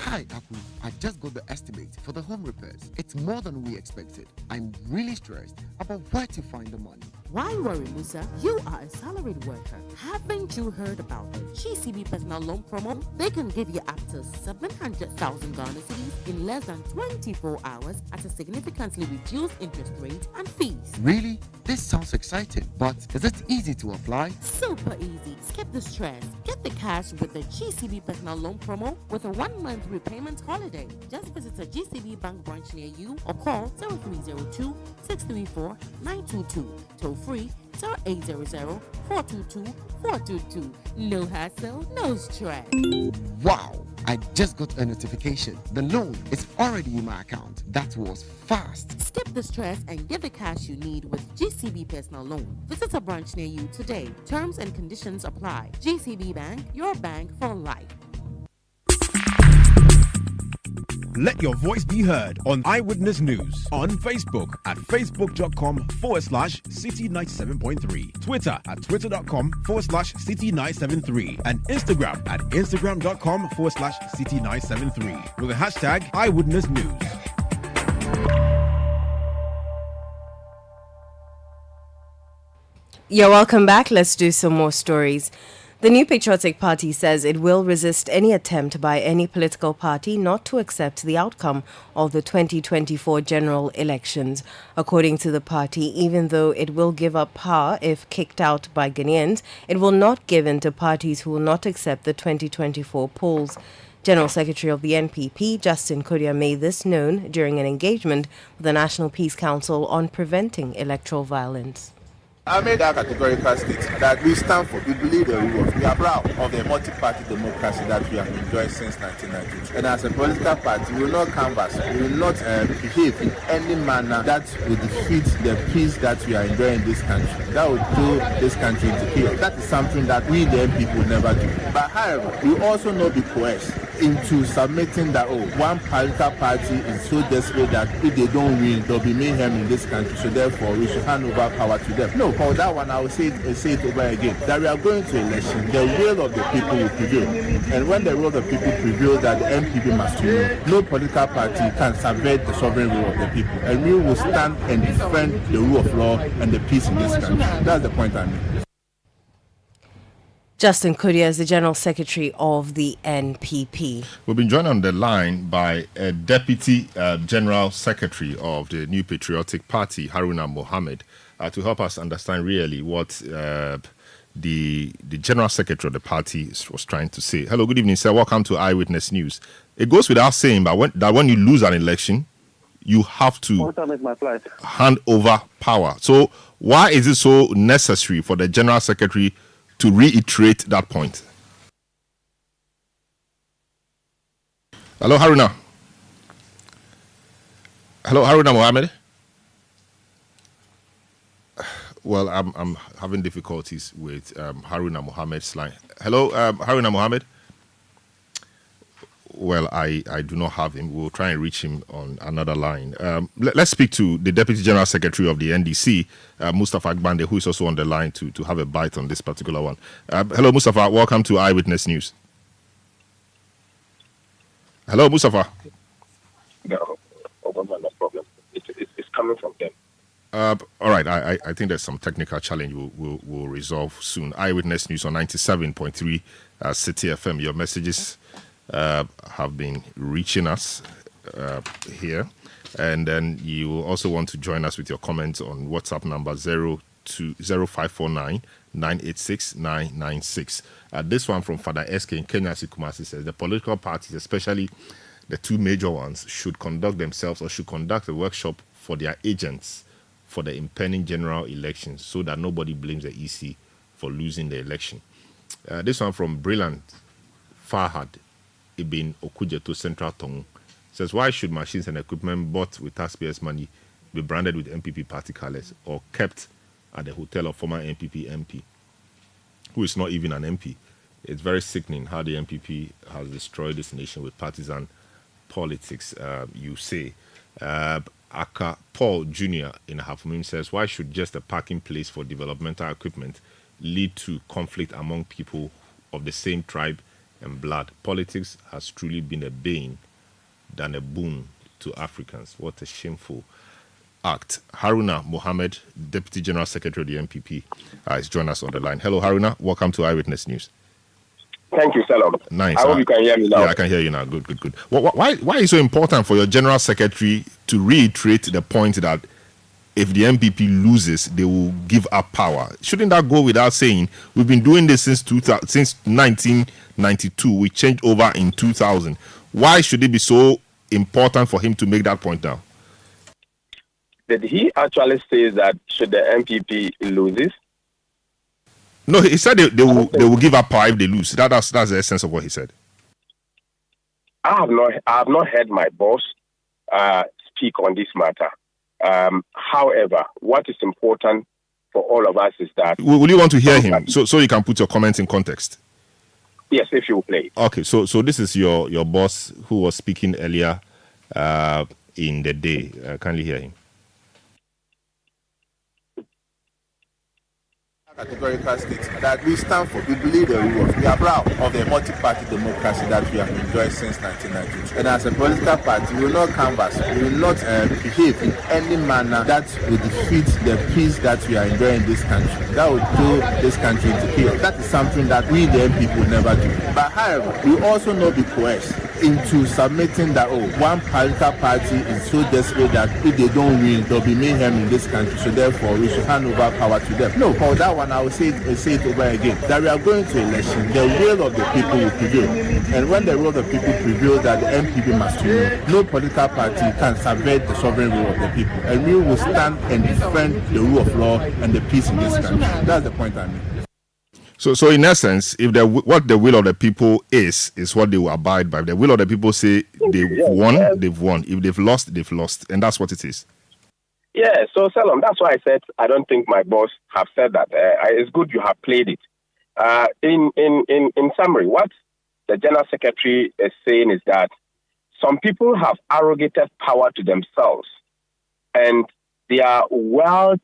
[SPEAKER 13] Hi, Aku. I just got the estimate for the home repairs. It's more than we expected. I'm really stressed about where to find the money.
[SPEAKER 14] Why worry, Musa? You are a salaried worker. Haven't you heard about the GCB personal loan promo? They can give you up to 700,000 Ghana cedis in less than 24 hours at a significantly reduced interest rate and fees.
[SPEAKER 13] Really? This sounds exciting, but is it easy to apply?
[SPEAKER 14] Super easy. Skip the stress. Get the cash with the GCB personal loan promo with a 1-month repayment holiday. Just visit a GCB bank branch near you or call 0302 634 922. Toll free 0800 422 422. No hassle, no stress.
[SPEAKER 13] Wow! I just got a notification. The loan is already in my account. That was fast.
[SPEAKER 14] Skip the stress and get the cash you need with GCB Personal Loan. Visit a branch near you today. Terms and conditions apply. GCB Bank, your bank for life.
[SPEAKER 15] Let your voice be heard on Eyewitness News. On Facebook at facebook.com/City97.3. Twitter at twitter.com/City973. And Instagram at instagram.com/City973. With the hashtag Eyewitness News.
[SPEAKER 2] You're welcome back. Let's do some more stories. The New Patriotic Party says it will resist any attempt by any political party not to accept the outcome of the 2024 general elections. According to the party, even though it will give up power if kicked out by Ghanaians, it will not give in to parties who will not accept the 2024 polls. General Secretary of the NPP, Justin Kodia, made this known during an engagement with the National Peace Council on preventing electoral violence.
[SPEAKER 16] I made that categorical statement that we stand for. We believe the rule. We are proud of the multi-party democracy that we have enjoyed since 1992. And as a political party, we will not canvass. We will not behave in any manner that will defeat the peace that we are enjoying in this country. That will throw this country into chaos. That is something that we, the MPP, will never do. But however, we also not be coerced into submitting that, one political party is so desperate that if they don't win, there will be mayhem in this country. So therefore, we should hand over power to them. No. For that one, I will say it over again, that we are going to election. The will of the people will prevail. And when the will of the people prevails, that the MPP must win. No political party can subvert the sovereign will of the people. And we will stand and defend the rule of law and the peace in this country. That's the point I make.
[SPEAKER 2] Justin Kodia is the General Secretary of the NPP.
[SPEAKER 1] We've been joined on the line by a Deputy General Secretary of the New Patriotic Party, Haruna Mohammed, to help us understand really what the General Secretary of the party was trying to say. Hello, good evening, sir. Welcome to Eyewitness News. It goes without saying, but when you lose an election, you have to hand over power. So why is it so necessary for the General Secretary to reiterate that point? Hello, Haruna. Hello, Haruna Mohammed. Well, I'm having difficulties with Haruna Mohammed's line. Hello, Haruna Mohammed. Well, I do not have him. We'll try and reach him on another line. Let's speak to the Deputy General Secretary of the NDC, Mustafa Agbande, who is also on the line to have a bite on this particular one. Hello, Mustafa. Welcome to Eyewitness News. Hello, Mustafa.
[SPEAKER 17] No problem. It's coming from them.
[SPEAKER 1] All right. I think there's some technical challenge we'll resolve soon. Eyewitness News on 97.3 Citi FM. Your messages have been reaching us here. And then you will also want to join us with your comments on WhatsApp number 0549 986 996. This one from Father SK in Kenya Kumasi says the political parties, especially the two major ones, should conduct themselves or should conduct a workshop for their agents for the impending general elections so that nobody blames the EC for losing the election. This one from Brilliant Fahad Ibn Okujeto Central Tongue says, why should machines and equipment bought with taxpayers' money be branded with MPP party colors or kept at the hotel of former MPP MP, who is not even an MP? It's very sickening how the MPP has destroyed this nation with partisan politics, you say. Aka Paul Jr. in Hafumim says, why should just a parking place for developmental equipment lead to conflict among people of the same tribe and blood? Politics has truly been a bane than a boon to Africans. What a shameful act. Haruna Mohammed, Deputy General Secretary of the NPP, is joining us on the line. Hello, Haruna. Welcome to Eyewitness News.
[SPEAKER 17] Thank you, Salom.
[SPEAKER 1] Nice.
[SPEAKER 17] I hope you can hear me now.
[SPEAKER 1] Yeah, I can hear you now. Good. Why is it so important for your General Secretary to reiterate the point that if the MPP loses, they will give up power? Shouldn't that go without saying? We've been doing this since 1992. We changed over in 2000. Why should it be so important for him to make that point now?
[SPEAKER 17] Did he actually say that should the MPP loses?
[SPEAKER 1] No, he said they will give up power if they lose. That's the essence of what he said.
[SPEAKER 17] I have not heard my boss speak on this matter. However, what is important for all of us is that...
[SPEAKER 1] Will you want to hear him so you can put your comments in context?
[SPEAKER 17] Yes, if you will play.
[SPEAKER 1] Okay, so this is your boss who was speaking earlier in the day. Can you hear him?
[SPEAKER 16] Categorical state that we stand for. We believe the rule of. We are proud of the multi-party democracy that we have enjoyed since 1992. And as a political party, we will not canvass. We will not behave in any manner that will defeat the peace that we are enjoying in this country. That will do this country into chaos. That is something that we, the MPP, will never do. But however, we also not be coerced into submitting that one political party is so desperate that if they don't win, there'll be mayhem in this country. So therefore, we should hand over power to them. No, for that one, I will say it over again. That we are going to election, the will of the people will prevail. And when the will of the people prevails, that the MPP must win. No political party can subvert the sovereign will of the people. And we will stand and defend the rule of law and the peace in this country. That's the point I mean.
[SPEAKER 1] So in essence, if what the will of the people is what they will abide by. If the will of the people say they've won, they've won. If they've lost, they've lost. And that's what it is.
[SPEAKER 17] Yeah, so Salom, that's why I said I don't think my boss have said that. It's good you have played it. In summary, what the General Secretary is saying is that some people have arrogated power to themselves, and they are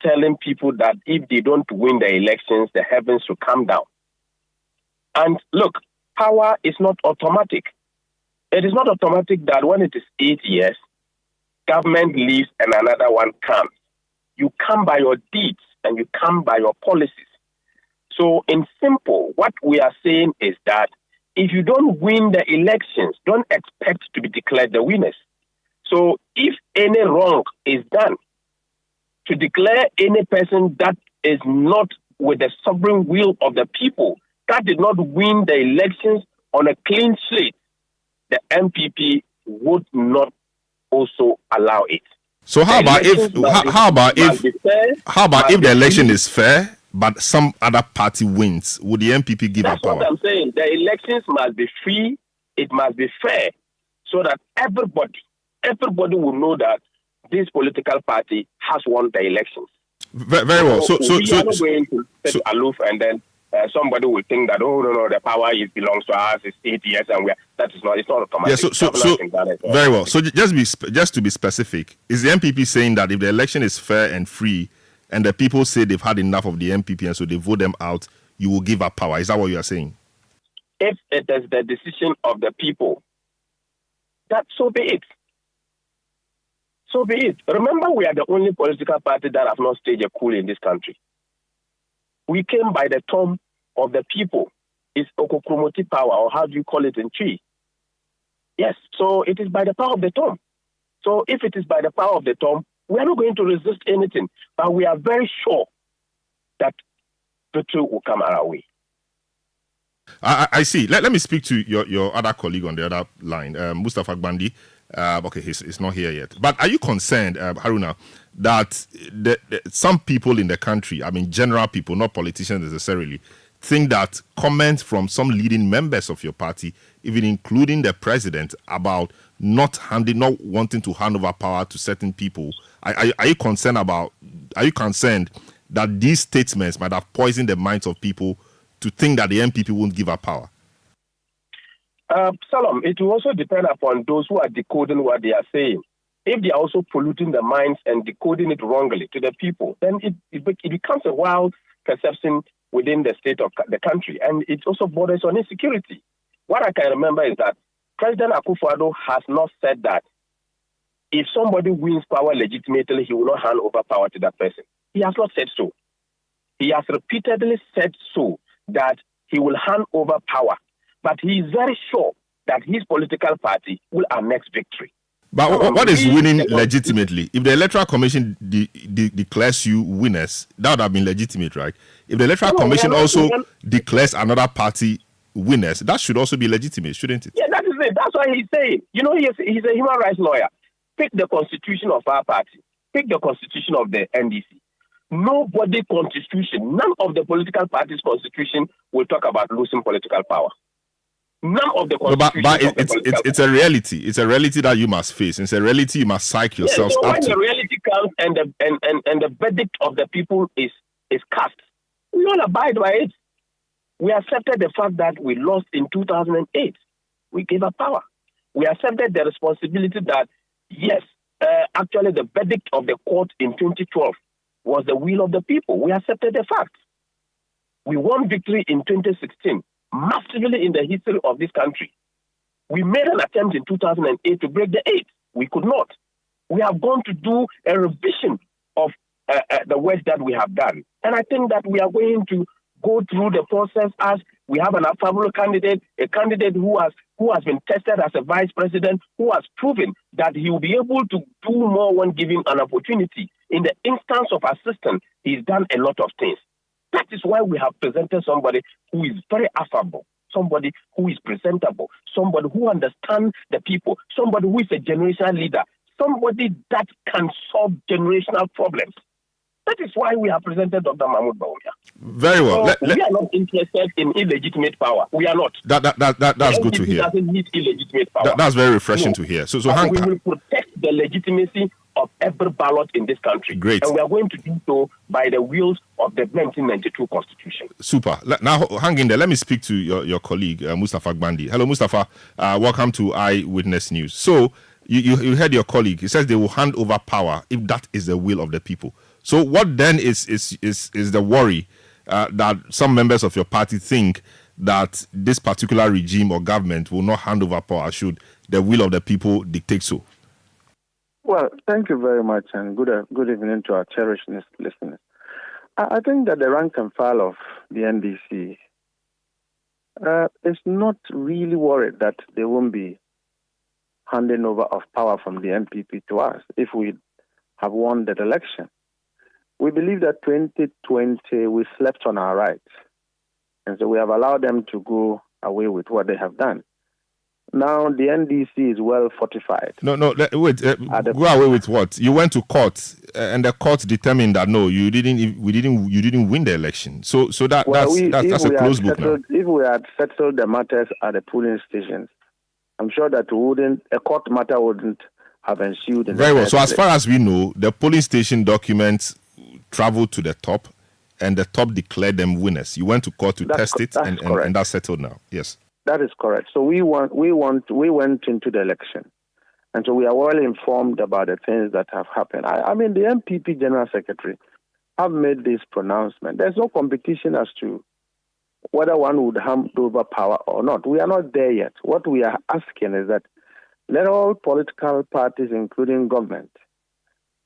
[SPEAKER 17] telling people that if they don't win the elections, the heavens will come down. And look, power is not automatic. It is not automatic that when it is 8 years, government leaves and another one comes. You come by your deeds and you come by your policies. So in simple, what we are saying is that if you don't win the elections, don't expect to be declared the winners. So if any wrong is done, to declare any person that is not with the sovereign will of the people, that did not win the elections on a clean slate, the MPP would not also allow it.
[SPEAKER 1] So how about if the election is fair, but some other party wins? Would the MPP give up power?
[SPEAKER 17] That's what I'm saying. The elections must be free. It must be fair, so that everybody will know that this political party has won the elections.
[SPEAKER 1] Very well. So
[SPEAKER 17] we are not going to sit aloof and then somebody will think that no, the power belongs to us. It's 8 years and it's not automatic.
[SPEAKER 1] Yeah. So very well. So just to be specific, is the MPP saying that if the election is fair and free, and the people say they've had enough of the MPP and so they vote them out, you will give up power? Is that what you are saying?
[SPEAKER 17] If it is the decision of the people, that so be it. So be it. Remember, we are the only political party that have not staged a coup in this country. We came by the term of the people. It's Okokromoti power, or how do you call it in Tree? Yes, so it is by the power of the term. So if it is by the power of the term, we are not going to resist anything. But we are very sure that the two will come our way.
[SPEAKER 1] I see. Let me speak to your other colleague on the other line, Mustafa Gbandi. Okay, he's not here yet. But are you concerned, Haruna, that some people in the country, I mean general people, not politicians necessarily, think that comments from some leading members of your party, even including the president, about not wanting to hand over power to certain people, are you concerned that these statements might have poisoned the minds of people to think that the MPP won't give up power?
[SPEAKER 17] Salam, it will also depend upon those who are decoding what they are saying. If they are also polluting the minds and decoding it wrongly to the people, then it becomes a wild perception within the state of the country, and it also borders on insecurity. What I can remember is that President Akufo-Addo has not said that if somebody wins power legitimately, he will not hand over power to that person. He has not said so. He has repeatedly said so, that he will hand over power. But he is very sure that his political party will annex victory.
[SPEAKER 1] But what is winning legitimately? If the Electoral Commission declares you winners, that would have been legitimate, right? If the Electoral Commission also declares another party winners, that should also be legitimate, shouldn't it?
[SPEAKER 17] Yeah, that is it. That's why he's saying. He's a human rights lawyer. Pick the constitution of our party. Pick the constitution of the NDC. Nobody constitution, none of the political parties' constitution will talk about losing political power. None of the constitution.
[SPEAKER 1] But it's a reality. It's a reality that you must face. It's a reality you must psych yourselves
[SPEAKER 17] so
[SPEAKER 1] up
[SPEAKER 17] when
[SPEAKER 1] to.
[SPEAKER 17] The reality comes and the verdict of the people is cast, we all abide by it. We accepted the fact that we lost in 2008. We gave up power. We accepted the responsibility that yes, actually the verdict of the court in 2012 was the will of the people. We accepted the fact. We won victory in 2016, massively in the history of this country. We made an attempt in 2008 to break the 8. We could not. We have gone to do a revision of the work that we have done. And I think that we are going to go through the process as we have an affable candidate, a candidate who has been tested as a vice president, who has proven that he will be able to do more when given an opportunity. In the instance of assistance, he's done a lot of things. That is why we have presented somebody who is very affable, somebody who is presentable, somebody who understands the people, somebody who is a generational leader, somebody that can solve generational problems. That is why we have presented Dr. Mahmoud Bawumia.
[SPEAKER 1] Very well.
[SPEAKER 17] So we are not interested in illegitimate power. We are not.
[SPEAKER 1] That's good to hear.
[SPEAKER 17] Doesn't need illegitimate power.
[SPEAKER 1] That's very refreshing to hear. So
[SPEAKER 17] we will protect the legitimacy of every ballot in this country.
[SPEAKER 1] Great.
[SPEAKER 17] And we are going to do so by the wheels of the 1992 Constitution.
[SPEAKER 1] Super. Now, hang in there. Let me speak to your colleague, Mustafa Gbandi. Hello, Mustafa. Welcome to Eyewitness News. So, you heard your colleague. He says they will hand over power if that is the will of the people. So what then is the worry that some members of your party think that this particular regime or government will not hand over power should the will of the people dictate so?
[SPEAKER 18] Well, thank you very much, and good evening to our cherished listeners. I think that the rank and file of the NDC is not really worried that they won't be handing over of power from the MPP to us if we have won that election. We believe that 2020 we slept on our rights, and so we have allowed them to go away with what they have done. Now the NDC is well fortified.
[SPEAKER 1] Wait. Go away with what? You went to court, and the court determined that no, you didn't win the election. So that's a closed book now.
[SPEAKER 18] If we had settled the matters at the polling stations, I'm sure that a court matter wouldn't have ensued.
[SPEAKER 1] Very well. So as far as we know, the polling station documents traveled to the top, and the top declared them winners. You went to court to test it, and that's settled now. Yes,
[SPEAKER 18] that is correct. So we went into the election, and so we are well informed about the things that have happened. I mean, the MPP General Secretary have made this pronouncement. There's no competition as to whether one would hand over power or not. We are not there yet. What we are asking is that let all political parties, including government,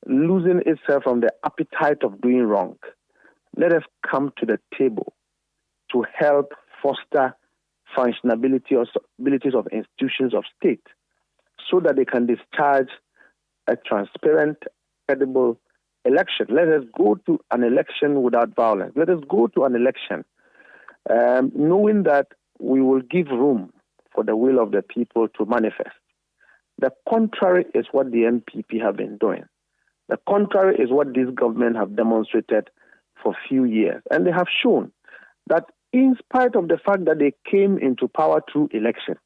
[SPEAKER 18] losing itself from the appetite of doing wrong, let us come to the table to help foster functionability or abilities of institutions of state so that they can discharge a transparent, credible election. Let us go to an election without violence. Let us go to an election knowing that we will give room for the will of the people to manifest. The contrary is what the MPP have been doing. The contrary is what this government have demonstrated for a few years. And they have shown that in spite of the fact that they came into power through election,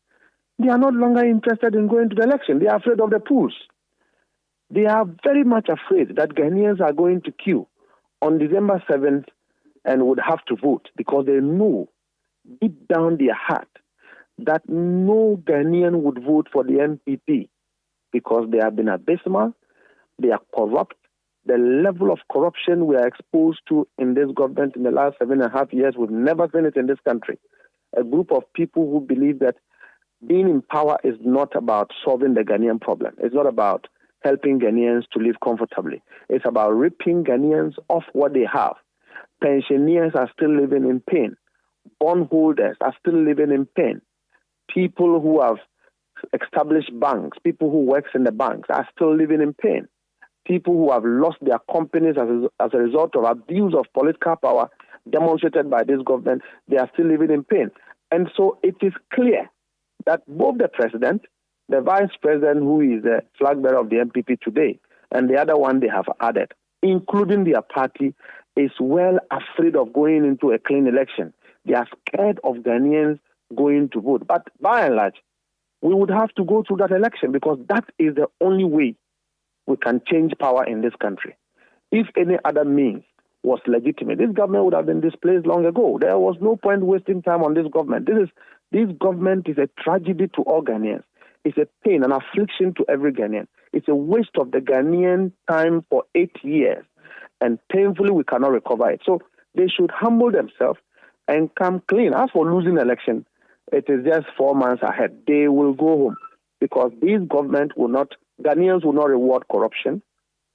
[SPEAKER 18] they are no longer interested in going to the election. They are afraid of the polls. They are very much afraid that Ghanaians are going to queue on December 7th and would have to vote because they know deep down their heart that no Ghanaian would vote for the MPP because they have been abysmal, they are corrupt. The level of corruption we are exposed to in this government in the last 7.5 years, we've never seen it in this country. A group of people who believe that being in power is not about solving the Ghanaian problem. It's not about helping Ghanaians to live comfortably. It's about ripping Ghanaians off what they have. Pensioners are still living in pain. Bondholders are still living in pain. People who have established banks, people who work in the banks are still living in pain. People who have lost their companies as a result of abuse of political power demonstrated by this government, they are still living in pain. And so it is clear that both the president, the vice president, who is the flag bearer of the MPP today, and the other one they have added, including their party, is well afraid of going into a clean election. They are scared of Ghanaians going to vote. But by and large, we would have to go through that election because that is the only way we can change power in this country. If any other means was legitimate, this government would have been displaced long ago. There was no point wasting time on this government. This government is a tragedy to all Ghanaians. It's a pain, an affliction to every Ghanaian. It's a waste of the Ghanaian time for 8 years, and painfully we cannot recover it. So they should humble themselves and come clean. As for losing election, it is just 4 months ahead. They will go home because this government will not, Ghanaians will not reward corruption.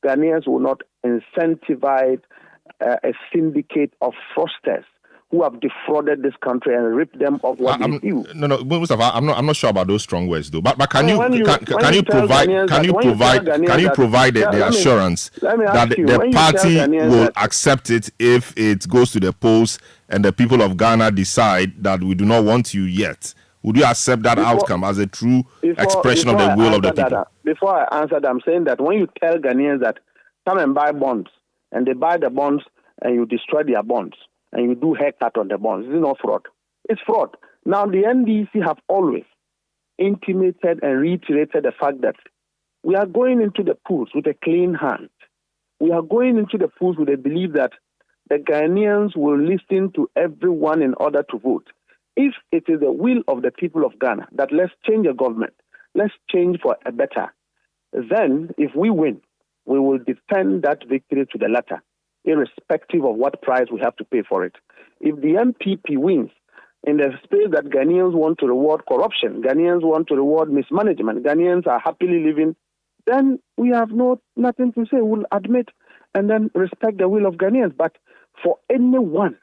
[SPEAKER 18] Ghanaians will not incentivize a syndicate of fraudsters who have defrauded this country and ripped them of what they do.
[SPEAKER 1] No, Mustafa, I'm not sure about those strong words though. But can you provide the assurance that the party will accept it if it goes to the polls and the people of Ghana decide that we do not want you yet? Would you accept that outcome as a true expression of the will of the people?
[SPEAKER 18] Before I answer that, I'm saying that when you tell Ghanaians that come and buy bonds, and they buy the bonds and you destroy their bonds, and you do haircut on the bonds, it's not fraud. It's fraud. Now, the NDC have always intimated and reiterated the fact that we are going into the polls with a clean hand. We are going into the polls with a belief that the Ghanaians will listen to everyone in order to vote. If it is the will of the people of Ghana that let's change the government, let's change for a better, then if we win, we will defend that victory to the letter, irrespective of what price we have to pay for it. If the MPP wins in the space that Ghanaians want to reward corruption, Ghanaians want to reward mismanagement, Ghanaians are happily living, then we have nothing to say. We'll admit and then respect the will of Ghanaians. But for anyone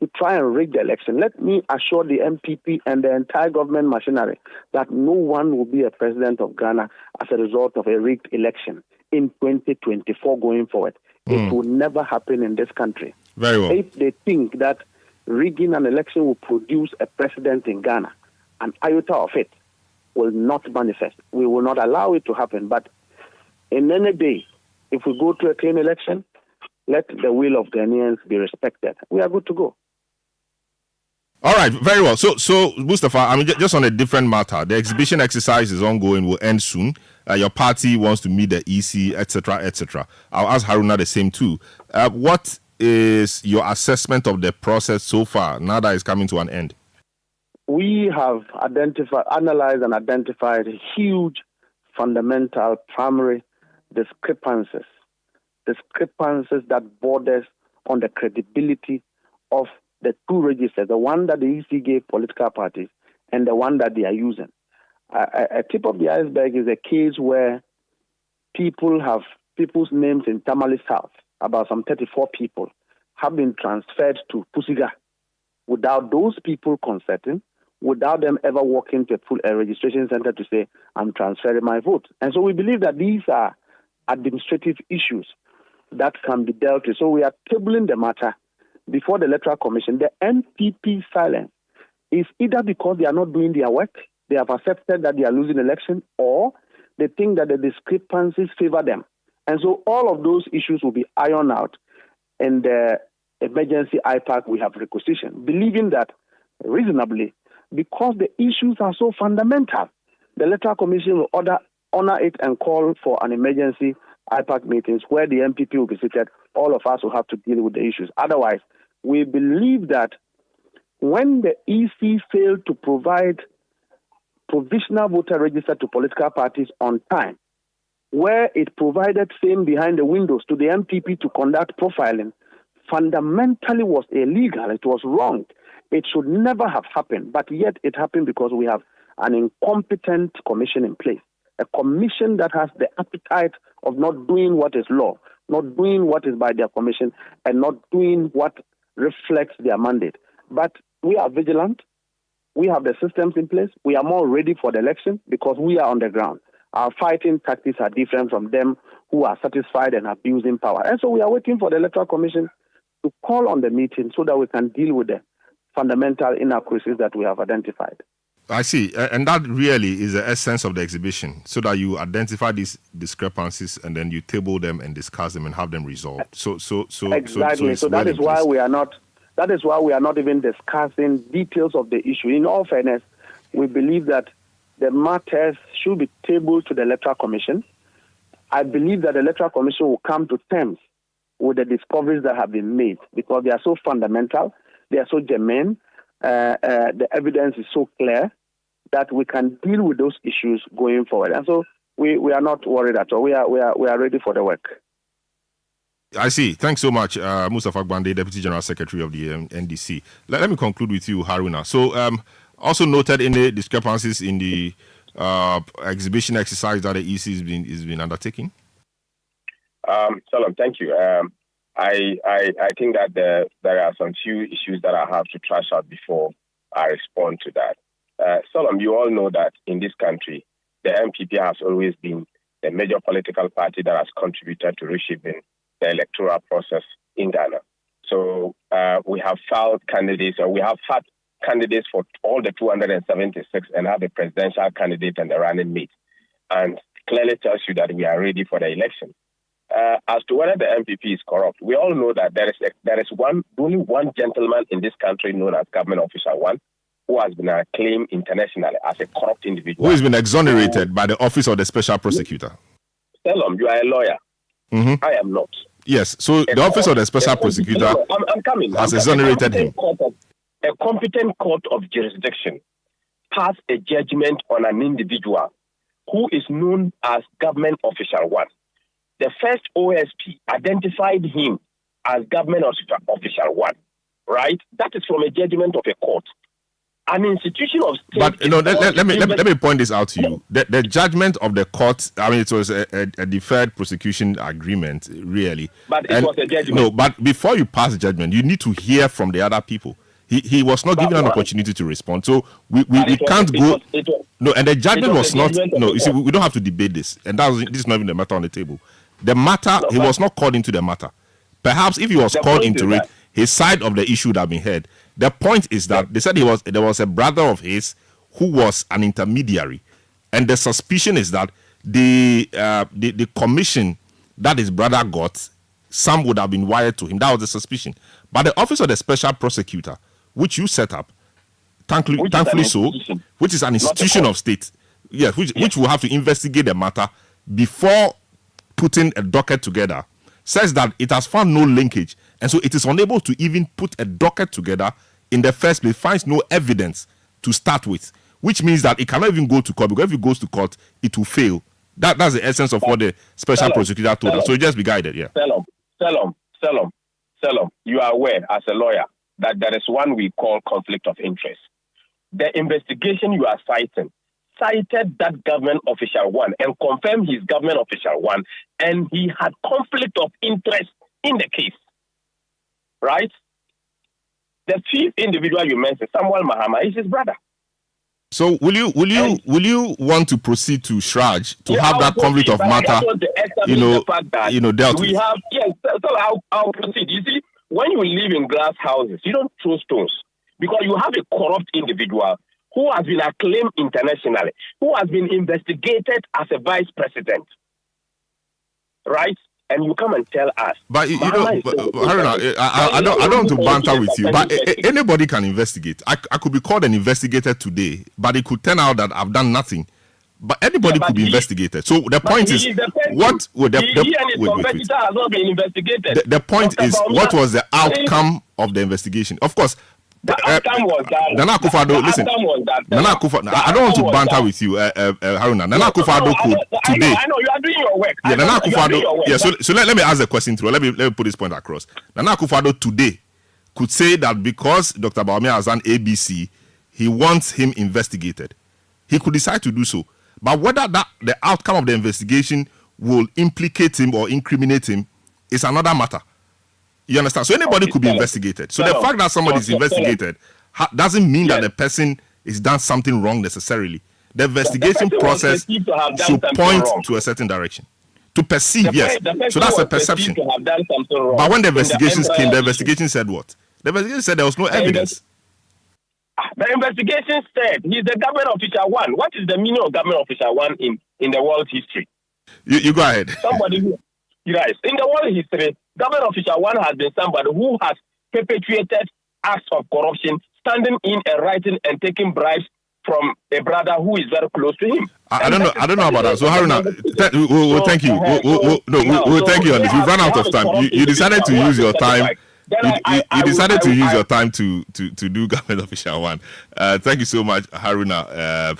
[SPEAKER 18] to try and rig the election, let me assure the MPP and the entire government machinery that no one will be a president of Ghana as a result of a rigged election in 2024 going forward. It will never happen in this country.
[SPEAKER 1] Very well.
[SPEAKER 18] If they think that rigging an election will produce a president in Ghana, an iota of it will not manifest. We will not allow it to happen. But in any day, if we go to a clean election, let the will of Ghanaians be respected. We are good to go.
[SPEAKER 1] All right, very well. So Mustafa, I mean, just on a different matter, the exhibition exercise is ongoing, will end soon. Your party wants to meet the EC, etc., etc. I'll ask Haruna the same too. What is your assessment of the process so far, now that it's coming to an end?
[SPEAKER 18] We have analyzed and identified huge, fundamental, primary discrepancies that borders on the credibility of the two registers, the one that the EC gave political parties and the one that they are using. A tip of the iceberg is a case where people's names in Tamale South, about some 34 people, have been transferred to Pusiga without those people consenting, without them ever walking to a registration center to say, I'm transferring my vote. And so we believe that these are administrative issues that can be dealt with. So we are tabling the matter before the Electoral Commission. The NPP silence is either because they are not doing their work, they have accepted that they are losing election, or they think that the discrepancies favor them. And so all of those issues will be ironed out in the emergency IPAC we have requisitioned, believing that reasonably, because the issues are so fundamental, the Electoral Commission will honor it and call for an emergency IPAC meetings where the MPP will be seated. All of us will have to deal with the issues. Otherwise, we believe that when the EC failed to provide provisional voter register to political parties on time, where it provided same behind the windows to the MPP to conduct profiling, fundamentally was illegal. It was wrong. It should never have happened, but yet it happened because we have an incompetent commission in place, a commission that has the appetite of not doing what is law, not doing what is by their commission, and not doing what reflects their mandate. But we are vigilant. We have the systems in place. We are more ready for the election because we are on the ground. Our fighting tactics are different from them who are satisfied and abusing power. And so we are waiting for the Electoral Commission to call on the meeting so that we can deal with the fundamental inaccuracies that we have identified.
[SPEAKER 1] I see. And that really is the essence of the exhibition, so that you identify these discrepancies and then you table them and discuss them and have them resolved.
[SPEAKER 18] Exactly. So that is why we are not even discussing details of the issue. In all fairness, we believe that the matters should be tabled to the Electoral Commission. I believe that the Electoral Commission will come to terms with the discoveries that have been made because they are so fundamental, they are so germane, the evidence is so clear that we can deal with those issues going forward. And so we are not worried at all. We are ready for the work.
[SPEAKER 1] I see. Thanks so much, Mustafa Gbande, Deputy General Secretary of the NDC. Let me conclude with you, Haruna. So, also noted in the discrepancies in the exhibition exercise that the EC is been undertaking.
[SPEAKER 17] Salam, thank you. I think that there are some few issues that I have to trash out before I respond to that. Salam, you all know that in this country, the MPP has always been the major political party that has contributed to reshaping the electoral process in Ghana. So we have filed candidates, or we have had candidates for all the 276 and have a presidential candidate and the running mate. And clearly tells you that we are ready for the election. As to whether the MPP is corrupt, we all know that there is only one gentleman in this country known as Government Official 1 who has been acclaimed internationally as a corrupt individual.
[SPEAKER 1] Who has been exonerated by the Office of the Special Prosecutor.
[SPEAKER 17] Salam, you are a lawyer.
[SPEAKER 1] Mm-hmm.
[SPEAKER 17] I am not.
[SPEAKER 1] Yes, so the Office of the Special Prosecutor has exonerated him.
[SPEAKER 17] A competent court of jurisdiction passed a judgment on an individual who is known as Government Official 1. The first OSP identified him as Government Official 1, right? That is from a judgment of a court. An institution of state.
[SPEAKER 1] But let me point this out to you. The judgment of the court, I mean, it was a deferred prosecution agreement, really.
[SPEAKER 17] But it was a judgment.
[SPEAKER 1] No, but before you pass judgment, you need to hear from the other people. He was not given an opportunity to respond, so we can't go. No, and the judgment was not. No, you see, we don't have to debate this, and this is not even the matter on the table. The matter, he was not called into the matter. Perhaps if he was called into it, his side of the issue would have been heard. The point is that they said there was a brother of his who was an intermediary, and the suspicion is that the commission that his brother got, some would have been wired to him. That was the suspicion. But the Office of the Special Prosecutor, which you set up, thankfully so, which is an institution of state, yes, which will have to investigate the matter before putting a docket together, says that it has found no linkage, and so it is unable to even put a docket together in the first place, finds no evidence to start with, which means that it cannot even go to court, because if it goes to court, it will fail. That's the essence of what the special prosecutor told us. So just be guided, yeah.
[SPEAKER 17] Salam, you are aware as a lawyer that there is one we call conflict of interest. The investigation you are cited that Government Official 1 and confirmed he's Government Official 1, and he had conflict of interest in the case. Right? The chief individual you mentioned, Samuel Mahama, is his brother.
[SPEAKER 1] So will you want to proceed to Shraj to have that conflict of matter, dealt with?
[SPEAKER 17] Yes, so I'll proceed. You see, when you live in glass houses, you don't throw stones, because you have a corrupt individual who has been acclaimed internationally, who has been investigated as a vice president, right? And you come and tell us.
[SPEAKER 1] But Haruna, I don't want to banter with you, but anybody can investigate. I could be called an investigator today, but it could turn out that I've done nothing. But anybody could be investigated. So the point is, what would the
[SPEAKER 17] competitor has not been investigated.
[SPEAKER 1] The point is, what was the outcome of the investigation? Of course.
[SPEAKER 17] The outcome was that.
[SPEAKER 1] Nana Akufo-Addo, listen. Nana Akufo-Addo, I don't want to banter with you, Haruna. Nana Akufo-Addo could today.
[SPEAKER 17] I know you are doing your work.
[SPEAKER 1] Yeah, Nana Akufo-Addo. Yeah, so let me ask the question through. Let me put this point across. Nana Akufo-Addo today could say that because Dr. Bawumia has done ABC, he wants him investigated. He could decide to do so. But whether the outcome of the investigation will implicate him or incriminate him is another matter. You understand? So anybody could be investigated. So the fact that somebody is investigated doesn't mean that the person has done something wrong necessarily. The investigation process should point to a certain direction. To perceive, yes. So that's a perception. But when the investigations came, the investigation said what? The investigation said there was no evidence.
[SPEAKER 17] The investigation said he's the Government Official 1. What is the meaning of Government Official 1 in the world history?
[SPEAKER 1] You go ahead.
[SPEAKER 17] Somebody who, yes, in the world history, Government Official 1 has been somebody who has perpetuated acts of corruption, standing in and writing and taking bribes from a brother who is very close to him.
[SPEAKER 1] I don't know about that. So Haruna, we'll thank you. We'll thank you on this. We've run out of time. You decided to use your time. You decided to use your time to do Government Official 1. Thank you so much, Haruna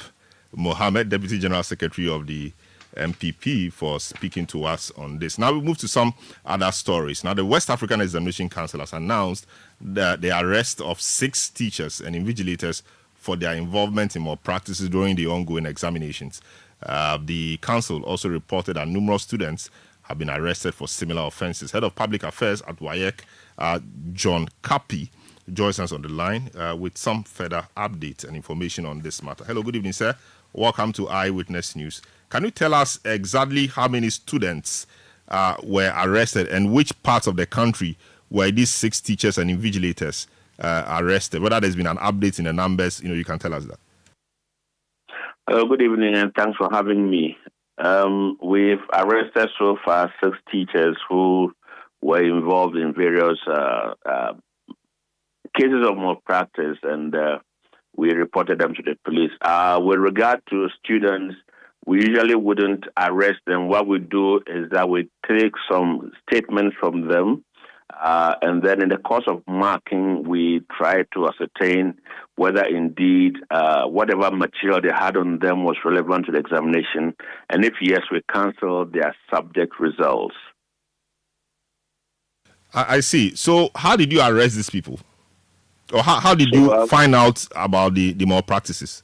[SPEAKER 1] Mohammed, Deputy General Secretary of the MPP, for speaking to us on this. Now we move to some other stories. Now, the West African Examination Council has announced the arrest of 6 teachers and invigilators for their involvement in malpractices during the ongoing examinations. The council also reported that numerous students have been arrested for similar offences. Head of Public Affairs at WAEC, John Kapi, joins us on the line with some further updates and information on this matter. Hello, good evening, sir. Welcome to Eyewitness News. Can you tell us exactly how many students were arrested and which parts of the country were these 6 teachers and invigilators arrested? Whether there's been an update in the numbers, you can tell us that.
[SPEAKER 19] Hello, good evening, and thanks for having me. We've arrested so far 6 teachers who were involved in various cases of malpractice, and we reported them to the police. With regard to students, we usually wouldn't arrest them. What we do is that we take some statements from them, and then in the course of marking, we try to ascertain whether indeed whatever material they had on them was relevant to the examination, and if yes, we cancel their subject results.
[SPEAKER 1] I see. So how did you arrest these people? Or how did you find out about the malpractices?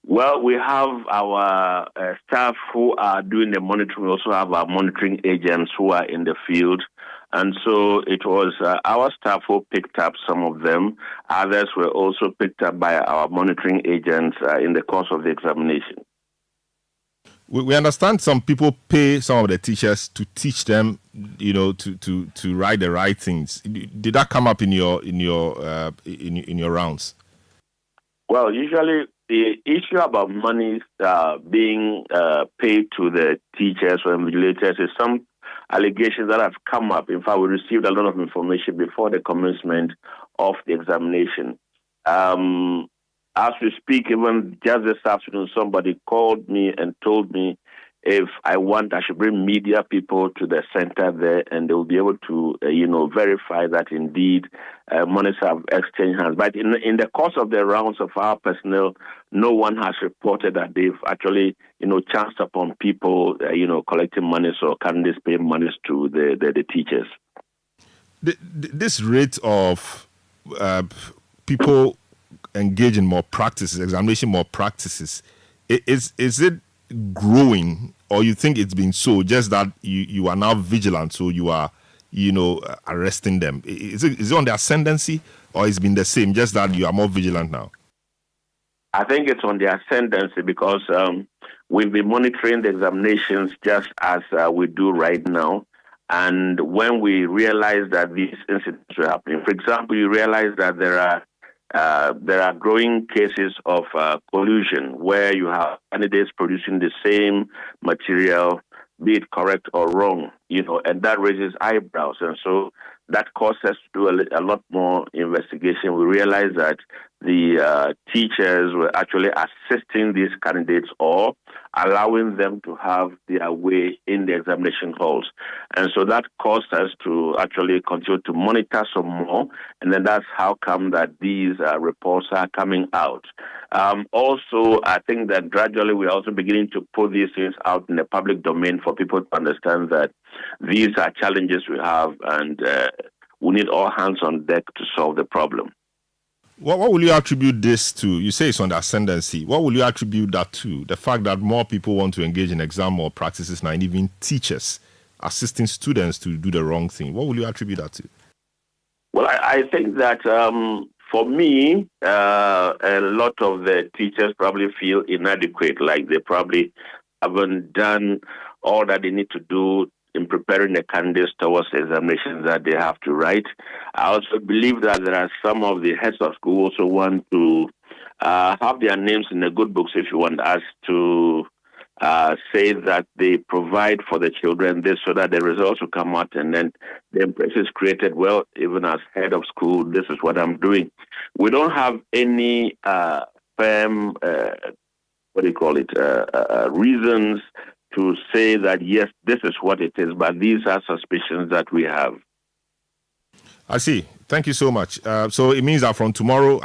[SPEAKER 19] Well, we have our staff who are doing the monitoring. We also have our monitoring agents who are in the field. And so it was our staff who picked up some of them. Others were also picked up by our monitoring agents in the course of the examination.
[SPEAKER 1] We understand some people pay some of the teachers to teach them, to write the right things. Did that come up in your rounds?
[SPEAKER 19] Well, usually the issue about money being paid to the teachers or invigilators is some allegations that have come up. In fact, we received a lot of information before the commencement of the examination. As we speak, even just this afternoon, somebody called me and told me if I should bring media people to the center there, and they will be able to, verify that indeed monies have exchanged hands. But in the course of the rounds of our personnel, no one has reported that they've actually, chanced upon people, collecting monies or candidates paying monies to the teachers.
[SPEAKER 1] This rate of people engage in more practices, examination more practices, is it growing, or you think it's been so, just that you are now vigilant, so you are arresting them? Is it on the ascendancy, or it's been the same, just that you are more vigilant now?
[SPEAKER 19] I think it's on the ascendancy because we've been monitoring the examinations just as we do right now. And when we realize that these incidents are happening, for example, you realize that there are growing cases of collusion where you have candidates producing the same material, be it correct or wrong, and that raises eyebrows. And so that caused us to do a lot more investigation. We realized that the teachers were actually assisting these candidates or allowing them to have their way in the examination halls. And so that caused us to actually continue to monitor some more. And then that's how come that these reports are coming out. Also, I think that gradually we're also beginning to put these things out in the public domain for people to understand that these are challenges we have, and we need all hands on deck to solve the problem.
[SPEAKER 1] What will you attribute this to? You say it's on the ascendancy. What will you attribute that to? The fact that more people want to engage in exam or practices now, and even teachers assisting students to do the wrong thing. What will you attribute that to?
[SPEAKER 19] Well, I think that for me, a lot of the teachers probably feel inadequate, like they probably haven't done all that they need to do in preparing the candidates towards the examinations that they have to write. I also believe that there are some of the heads of school also want to have their names in the good books, if you want us to say that they provide for the children this so that the results will come out, and then the impression is created, well, even as head of school, this is what I'm doing. We don't have any firm, reasons to say that, yes, this is what it is, but these are suspicions that we have.
[SPEAKER 1] I see. Thank you so much. So it means that from tomorrow,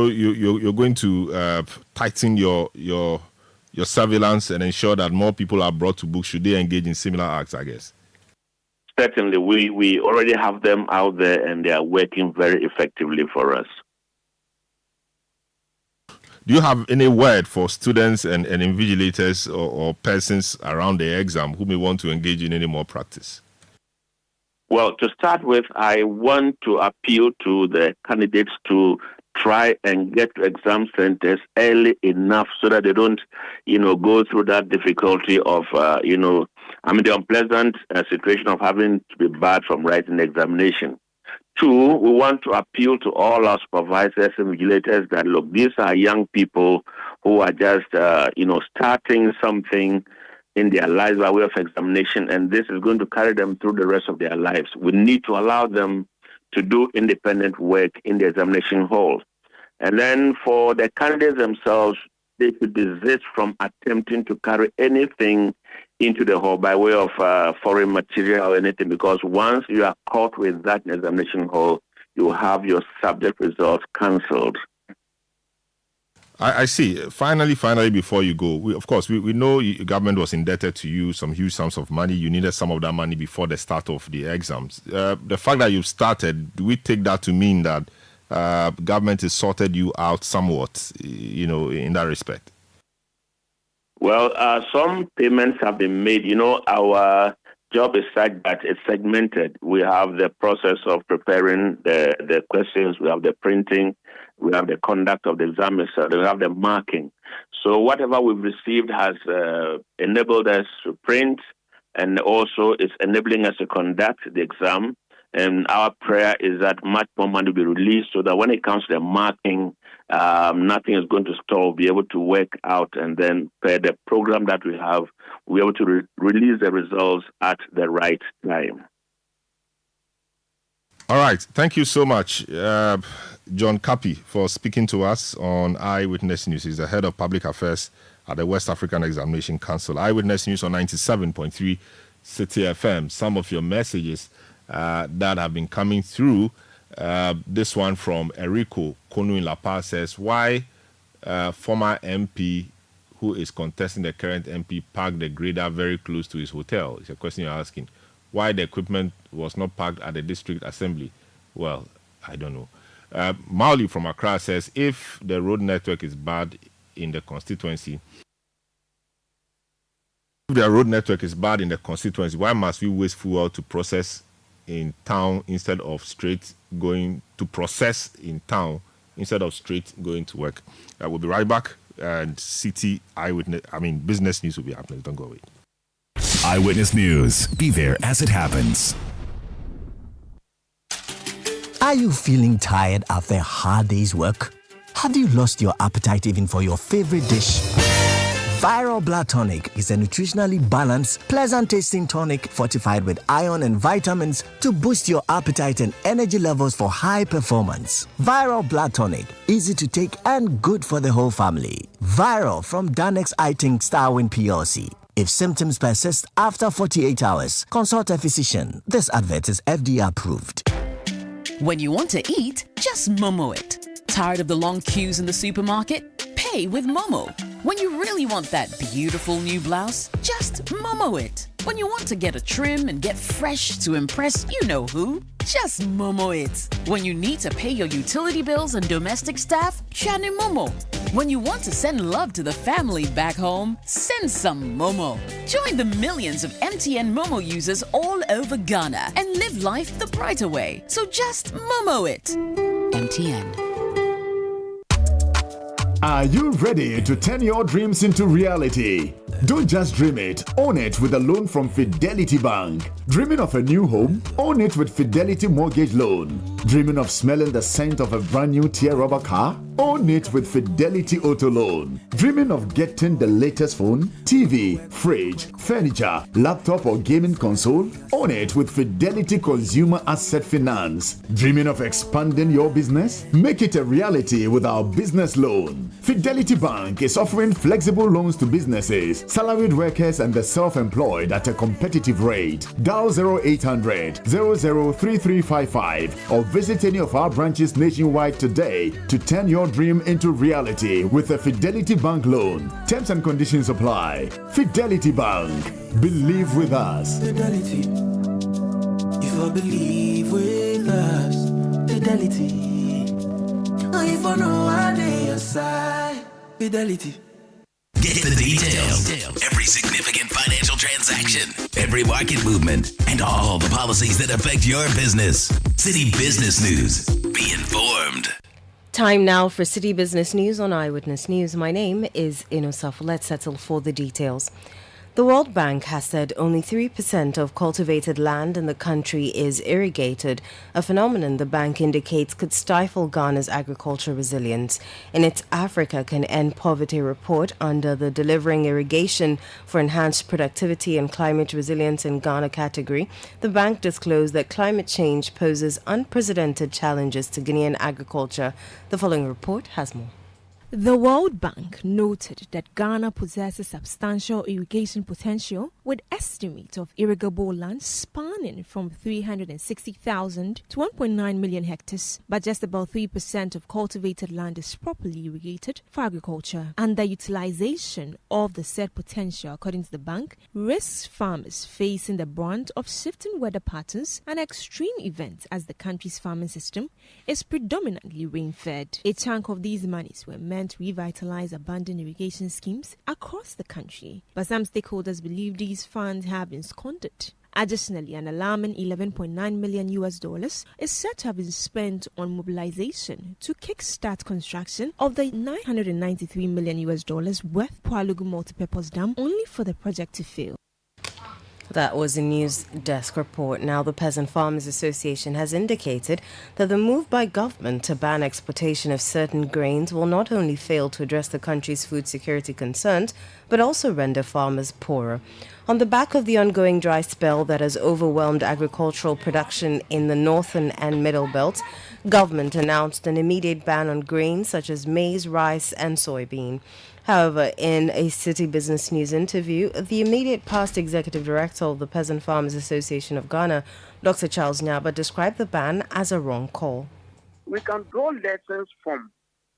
[SPEAKER 1] you're going to tighten your your surveillance and ensure that more people are brought to book should they engage in similar acts, I guess?
[SPEAKER 19] Certainly, we already have them out there and they are working very effectively for us.
[SPEAKER 1] Do you have any word for students and invigilators or persons around the exam who may want to engage in any more practice?
[SPEAKER 19] Well, to start with, I want to appeal to the candidates to try and get to exam centers early enough so that they don't, go through that difficulty of, the unpleasant situation of having to be barred from writing the examination. 2, we want to appeal to all our supervisors and vigilators that, look, these are young people who are just, starting something in their lives by way of examination, and this is going to carry them through the rest of their lives. We need to allow them to do independent work in the examination hall. And then for the candidates themselves, they should desist from attempting to carry anything into the hall by way of foreign material or anything, because once you are caught with that in the examination hall, you have your subject results cancelled.
[SPEAKER 1] I see. Finally, before you go, we know your government was indebted to you some huge sums of money. You needed some of that money before the start of the exams. The fact that you've started, do we take that to mean that government has sorted you out somewhat, in that respect?
[SPEAKER 19] Well, some payments have been made. Our job is such that it's segmented. We have the process of preparing the questions, we have the printing, we have the conduct of the exam, we have the marking. So whatever we've received has enabled us to print, and also it's enabling us to conduct the exam. And our prayer is that much more money will be released so that when it comes to the marking, nothing is going to stall. We'll be able to work out, and then per the program that we have, we'll be able to release the results at the right time.
[SPEAKER 1] All right. Thank you so much, John Kapi, for speaking to us on Eyewitness News. He's the head of public affairs at the West African Examination Council. Eyewitness News on 97.3 Citi FM. Some of your messages that have been coming through. This one from Eriko Konu in La Paz says, why former MP who is contesting the current MP parked the grader very close to his hotel? It's a question you're asking. Why the equipment was not parked at the district assembly? Well, I don't know. Mauli from Accra says, if the road network is bad in the constituency, why must we waste fuel to process in town instead of straight going to work? We'll be right back, and Business News will be happening. Don't go away.
[SPEAKER 8] Eyewitness News. Be there as it happens.
[SPEAKER 20] Are you feeling tired after a hard day's work? Have you lost your appetite even for your favorite dish? Viral Blood Tonic is a nutritionally balanced, pleasant-tasting tonic fortified with iron and vitamins to boost your appetite and energy levels for high performance. Viral Blood Tonic, easy to take and good for the whole family. Viral from Danex Iting Starwin PLC. If symptoms persist after 48 hours, consult a physician. This advert is FDA approved.
[SPEAKER 9] When you want to eat, just Momo it. Tired of the long queues in the supermarket? Pay with Momo. When you really want that beautiful new blouse, just Momo it. When you want to get a trim and get fresh to impress you know who, just Momo it. When you need to pay your utility bills and domestic staff, Shani Momo. When you want to send love to the family back home, send some Momo. Join the millions of MTN Momo users all over Ghana and live life the brighter way. So just Momo it. MTN.
[SPEAKER 21] Are you ready to turn your dreams into reality? Don't just dream it, own it with a loan from Fidelity Bank. Dreaming of a new home? Own it with Fidelity Mortgage Loan. Dreaming of smelling the scent of a brand new tear rubber car? Own it with Fidelity Auto Loan. Dreaming of getting the latest phone, TV, fridge, furniture, laptop or gaming console? Own it with Fidelity Consumer Asset Finance. Dreaming of expanding your business? Make it a reality with our business loan. Fidelity Bank is offering flexible loans to businesses, salaried workers and the self-employed at a competitive rate. Dial 0800 003355 or visit any of our branches nationwide today to turn your dream into reality with a Fidelity Bank loan. Terms and conditions apply. Fidelity Bank. Believe with us.
[SPEAKER 4] Fidelity. If I believe with us. Fidelity. If I know I need your side. Fidelity.
[SPEAKER 8] Get the details. Every significant financial transaction, every market movement, and all the policies that affect your business. City Business News. Be informed.
[SPEAKER 2] Time now for City Business News on Eyewitness News. My name is Inosaf. Let's settle for the details. The World Bank has said only 3% of cultivated land in the country is irrigated, a phenomenon the bank indicates could stifle Ghana's agricultural resilience. In its Africa Can End Poverty report under the Delivering Irrigation for Enhanced Productivity and Climate Resilience in Ghana category, the bank disclosed that climate change poses unprecedented challenges to Guinean agriculture. The following report has more.
[SPEAKER 22] The World Bank noted that Ghana possesses substantial irrigation potential with estimate of irrigable land spanning from 360,000 to 1.9 million hectares, but just about 3% of cultivated land is properly irrigated for agriculture. Underutilization of the said potential, according to the bank, risks farmers facing the brunt of shifting weather patterns and extreme events as the country's farming system is predominantly rain-fed. A chunk of these monies were meant to revitalize abandoned irrigation schemes across the country, but some stakeholders believe these funds have been squandered. Additionally, an alarming $11.9 million is said to have been spent on mobilization to kickstart construction of the $993 million worth Pualugu multipurpose dam, only for the project to fail.
[SPEAKER 2] That was a news desk report. Now, the Peasant Farmers Association has indicated that the move by government to ban exportation of certain grains will not only fail to address the country's food security concerns, but also render farmers poorer. On the back of the ongoing dry spell that has overwhelmed agricultural production in the northern and middle belts, government announced an immediate ban on grains such as maize, rice, and soybean. However, in a City Business News interview, the immediate past executive director of the Peasant Farmers Association of Ghana, Dr. Charles Nyaba, described the ban as a wrong call.
[SPEAKER 23] We can draw lessons from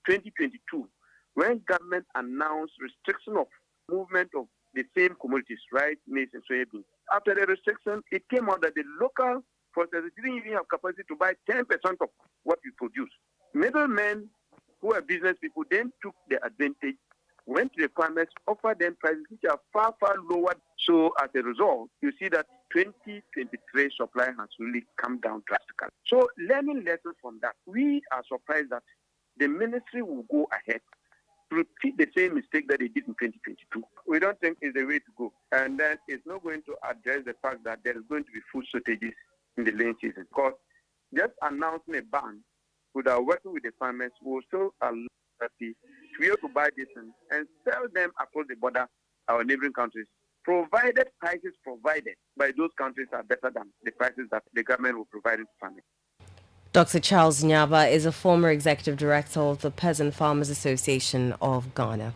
[SPEAKER 23] 2022 when government announced restriction of movement of the same commodities, rice, maize, and soybean. After the restriction, it came out that the local processors didn't even have capacity to buy 10% of what we produce. Middlemen, who are business people, then took the advantage, went to the farmers, offered them prices which are far, far lower. So as a result, you see that 2023 supply has really come down drastically. So learning lessons from that, we are surprised that the ministry will go ahead to repeat the same mistake that they did in 2022. We don't think it's the way to go. And then it's not going to address the fact that there is going to be food shortages in the rain season. Because just announcing a ban without working with the farmers will still allow us to be able to buy this and sell them across the border, our neighboring countries, provided prices provided by those countries are better than the prices that the government will provide to farmers.
[SPEAKER 2] Dr. Charles Nyaba is a former executive director of the Peasant Farmers Association of Ghana.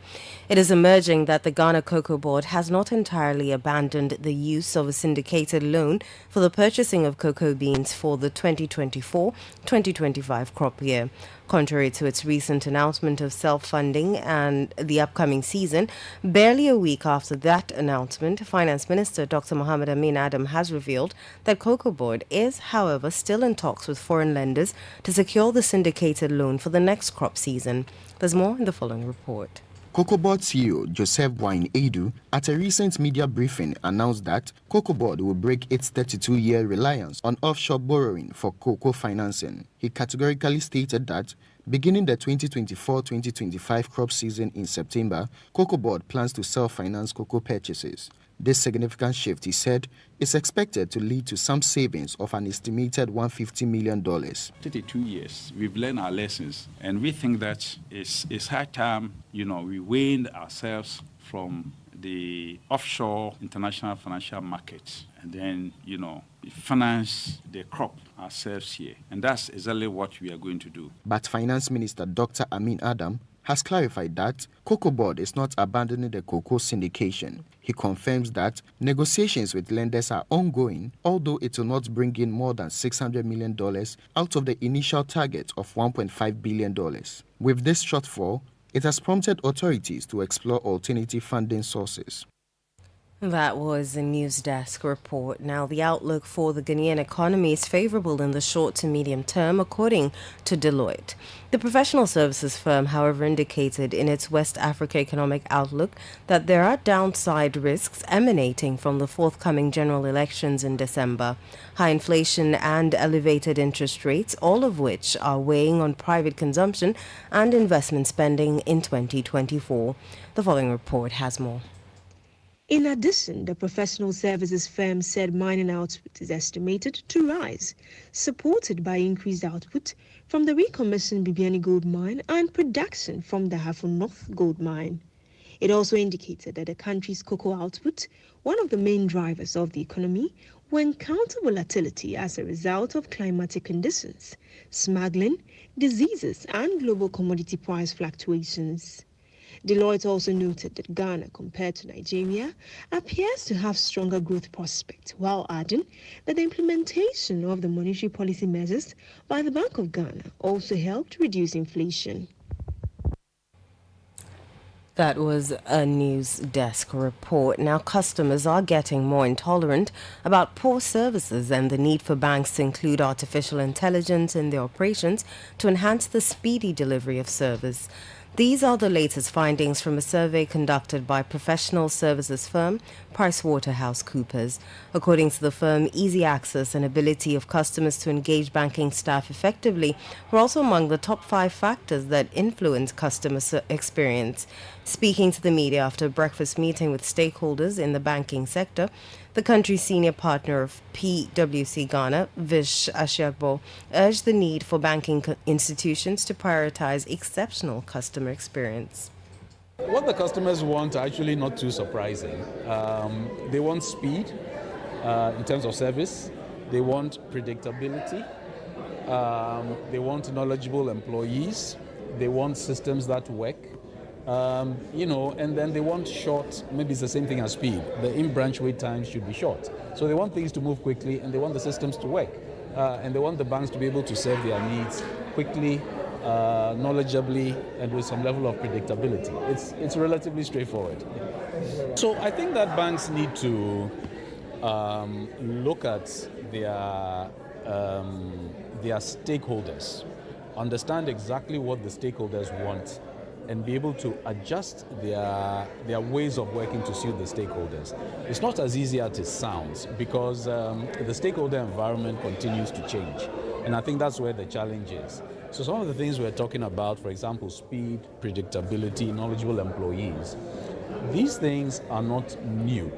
[SPEAKER 2] It is emerging that the Ghana Cocoa Board has not entirely abandoned the use of a syndicated loan for the purchasing of cocoa beans for the 2024-2025 crop year. Contrary to its recent announcement of self-funding and the upcoming season, barely a week after that announcement, Finance Minister Dr. Mohamed Amin Adam has revealed that Cocoa Board is, however, still in talks with foreign lenders to secure the syndicated loan for the next crop season. There's more in the following report.
[SPEAKER 24] Cocoa Board CEO Joseph Wine Edu at a recent media briefing announced that Cocoa Board will break its 32-year reliance on offshore borrowing for cocoa financing. He categorically stated that beginning the 2024-2025 crop season in September, Cocoa Board plans to self-finance cocoa purchases. This significant shift, he said, is expected to lead to some savings of an estimated $150 million.
[SPEAKER 25] 32 years, we've learned our lessons, and we think that it's high time, we weaned ourselves from the offshore international financial markets and then, we finance the crop ourselves here. And that's exactly what we are going to do.
[SPEAKER 24] But Finance Minister Dr. Amin Adam has clarified that Cocoa Board is not abandoning the cocoa syndication. He confirms that negotiations with lenders are ongoing, although it will not bring in more than $600 million out of the initial target of $1.5 billion. With this shortfall, it has prompted authorities to explore alternative funding sources.
[SPEAKER 2] That was a news desk report. Now, the outlook for the Ghanaian economy is favorable in the short to medium term, according to Deloitte. The professional services firm, however, indicated in its West Africa Economic Outlook that there are downside risks emanating from the forthcoming general elections in December. High inflation and elevated interest rates, all of which are weighing on private consumption and investment spending in 2024. The following report has more.
[SPEAKER 3] In addition, the professional services firm said mining output is estimated to rise, supported by increased output from the recommissioned Bibiani gold mine and production from the Hafun North gold mine. It also indicated that the country's cocoa output, one of the main drivers of the economy, will encounter volatility as a result of climatic conditions, smuggling, diseases, and global commodity price fluctuations. Deloitte also noted that Ghana, compared to Nigeria, appears to have stronger growth prospects, while adding that the implementation of the monetary policy measures by the Bank of Ghana also helped reduce inflation.
[SPEAKER 2] That was a news desk report. Now, customers are getting more intolerant about poor services and the need for banks to include artificial intelligence in their operations to enhance the speedy delivery of service. These are the latest findings from a survey conducted by professional services firm PricewaterhouseCoopers. According to the firm, easy access and ability of customers to engage banking staff effectively were also among the top 5 factors that influence customer experience. Speaking to the media after a breakfast meeting with stakeholders in the banking sector, the country's senior partner of PwC Ghana, Vish Ashiagbo, urged the need for banking institutions to prioritize exceptional customer experience.
[SPEAKER 5] What the customers want are actually not too surprising. They want speed in terms of service. They want predictability. They want knowledgeable employees. They want systems that work. And then they want short, maybe it's the same thing as speed. The in-branch wait times should be short. So they want things to move quickly and they want the systems to work. And they want the banks to be able to serve their needs quickly, knowledgeably, and with some level of predictability. It's relatively straightforward. So I think that banks need to look at their stakeholders, understand exactly what the stakeholders want, and be able to adjust their ways of working to suit the stakeholders. It's not as easy as it sounds because the stakeholder environment continues to change. And I think that's where the challenge is. So some of the things we're talking about, for example, speed, predictability, knowledgeable employees, these things are not new,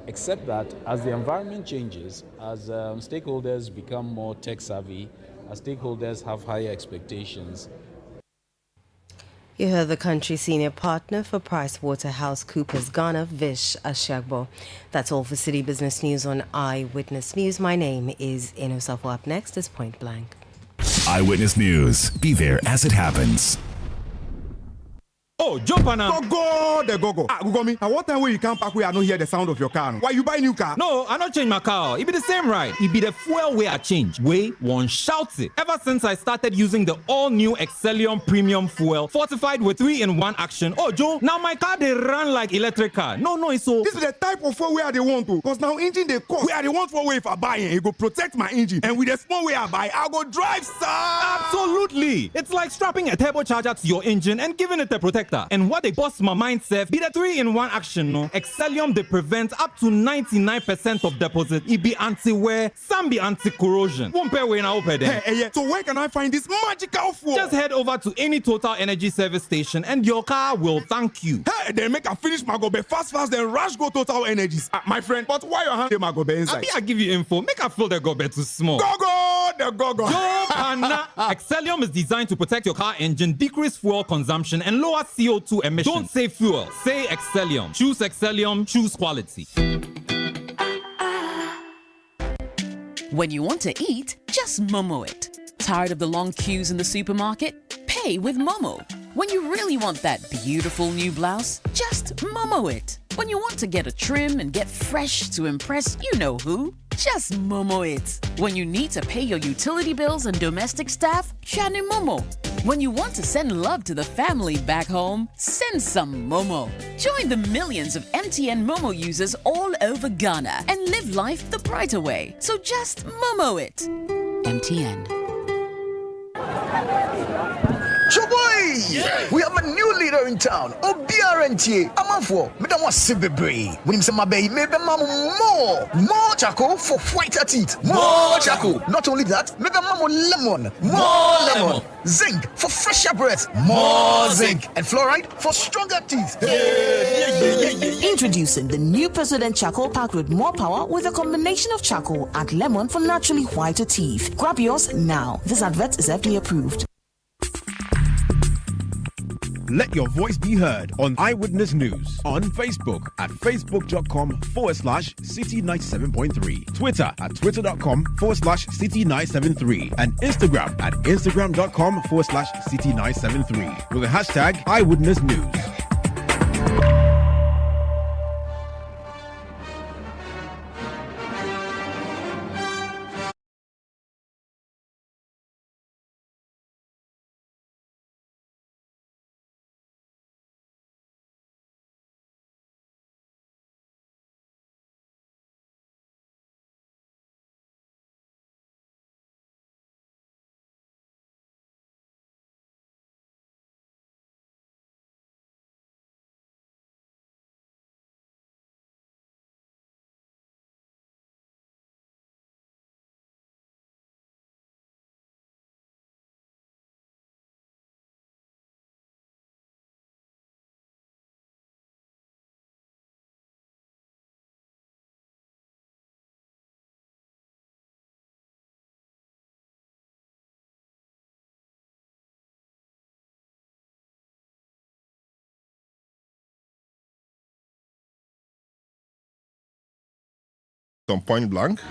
[SPEAKER 5] except that as the environment changes, as stakeholders become more tech savvy, as stakeholders have higher expectations.
[SPEAKER 2] You heard the country's senior partner for PricewaterhouseCoopers Ghana, Vish Ashiagbo. That's all for City Business News on Eyewitness News. My name is Eno Safo. Up next is Point Blank.
[SPEAKER 8] Eyewitness News. Be there as it happens.
[SPEAKER 6] Oh, jump on now. Go. Google me. At what time will you come back where I don't hear the sound of your car? Why you buy new car?
[SPEAKER 11] No, I not change my car. It be the same ride. It be the fuel way I change. Way one shouts it. Ever since I started using the all-new Excellium Premium Fuel, fortified with 3-in-1 action. Oh, Joe, now my car they run like electric car. No, it's so.
[SPEAKER 6] This is the type of fuel where they want to. Because now engine they cost. Where they want for way if I buy it go protect my engine. And with the small way I buy, I go drive, sir.
[SPEAKER 11] Absolutely. It's like strapping a turbocharger to your engine and giving it a protector. And what they bust my mind said be the 3-in-1 action, no? Excellium they prevent up to 99% of deposit. It be anti-wear, some be anti-corrosion. One pair way now open there.
[SPEAKER 6] Hey, so where can I find this magical fuel?
[SPEAKER 11] Just head over to any Total Energy service station and your car will thank you.
[SPEAKER 6] Hey, then make a finish my gobe fast, then rush go Total Energies. My friend, but why your hand my gobe inside?
[SPEAKER 11] I give you info. Make a fill the gobe too small.
[SPEAKER 6] Go.
[SPEAKER 11] Joe Pana. Excellium is designed to protect your car engine, decrease fuel consumption, and lower CO2 emissions. Don't say fuel, say Excellium. Choose Excellium, choose quality.
[SPEAKER 9] When you want to eat, just Momo it. Tired of the long queues in the supermarket? Pay with Momo. When you really want that beautiful new blouse, just Momo it. When you want to get a trim and get fresh to impress you know who, just Momo it. When you need to pay your utility bills and domestic staff, Shani Momo. When you want to send love to the family back home, send some Momo. Join the millions of MTN Momo users all over Ghana and live life the brighter way. So just Momo it. MTN.
[SPEAKER 7] Choboy! Yeah. We have a new leader in town. OBRNT. Amanfo. Madam was Sibebre. When him say my baby, maybe more charcoal for whiter teeth. More charcoal. Not only that, maybe lemon. More lemon. Zinc for fresher breath. More zinc. And fluoride for stronger teeth.
[SPEAKER 10] Introducing the new President Charcoal packed with more power with a combination of charcoal and lemon for naturally whiter teeth. Grab yours now. This advert is FDA approved.
[SPEAKER 15] Let your voice be heard on Eyewitness News on Facebook at facebook.com/City97.3, Twitter at twitter.com/City973, and Instagram at instagram.com/City973 with the hashtag Eyewitness News.
[SPEAKER 1] On Point Blank,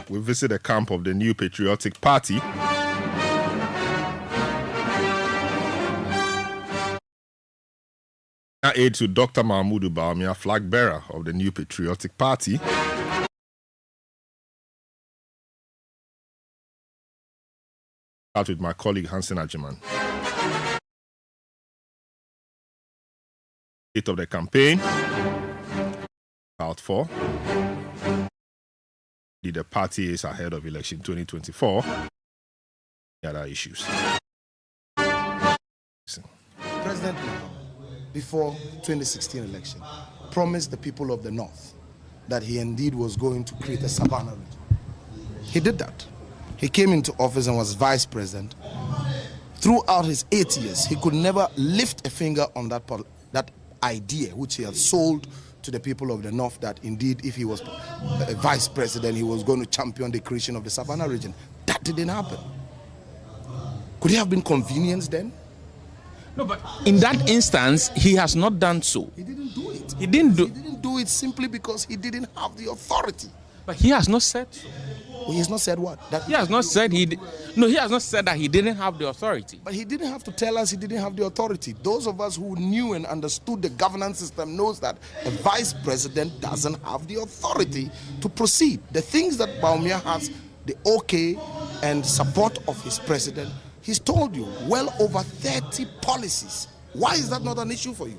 [SPEAKER 1] we visit the camp of the New Patriotic Party. Aide to Dr. Mahmoud Bawumia, flag bearer of the New Patriotic Party. Out with my colleague Hansen Ajiman. Date of the campaign. Out for. The party is ahead of election 2024. Other issues.
[SPEAKER 12] President, before 2016 election, promised the people of the North that he indeed was going to create a savannah region. He did that. He came into office and was vice president. Throughout his 8 years, he could never lift a finger on that idea which he had sold to the people of the North, that indeed if he was a vice president, he was going to champion the creation of the savannah region. That didn't happen. Could it have been convenience then?
[SPEAKER 13] No, but in that instance, he has not done so.
[SPEAKER 12] He didn't do it.
[SPEAKER 13] He didn't
[SPEAKER 12] do it simply because he didn't have the authority.
[SPEAKER 13] But he has not said so.
[SPEAKER 12] Well, he has not said what?
[SPEAKER 13] He has not said he has not said that he didn't have the authority.
[SPEAKER 12] But he didn't have to tell us he didn't have the authority. Those of us who knew and understood the governance system knows that a vice president doesn't have the authority to proceed. The things that Bawumia has, the okay and support of his president, he's told you well over 30 policies. Why is that not an issue for you?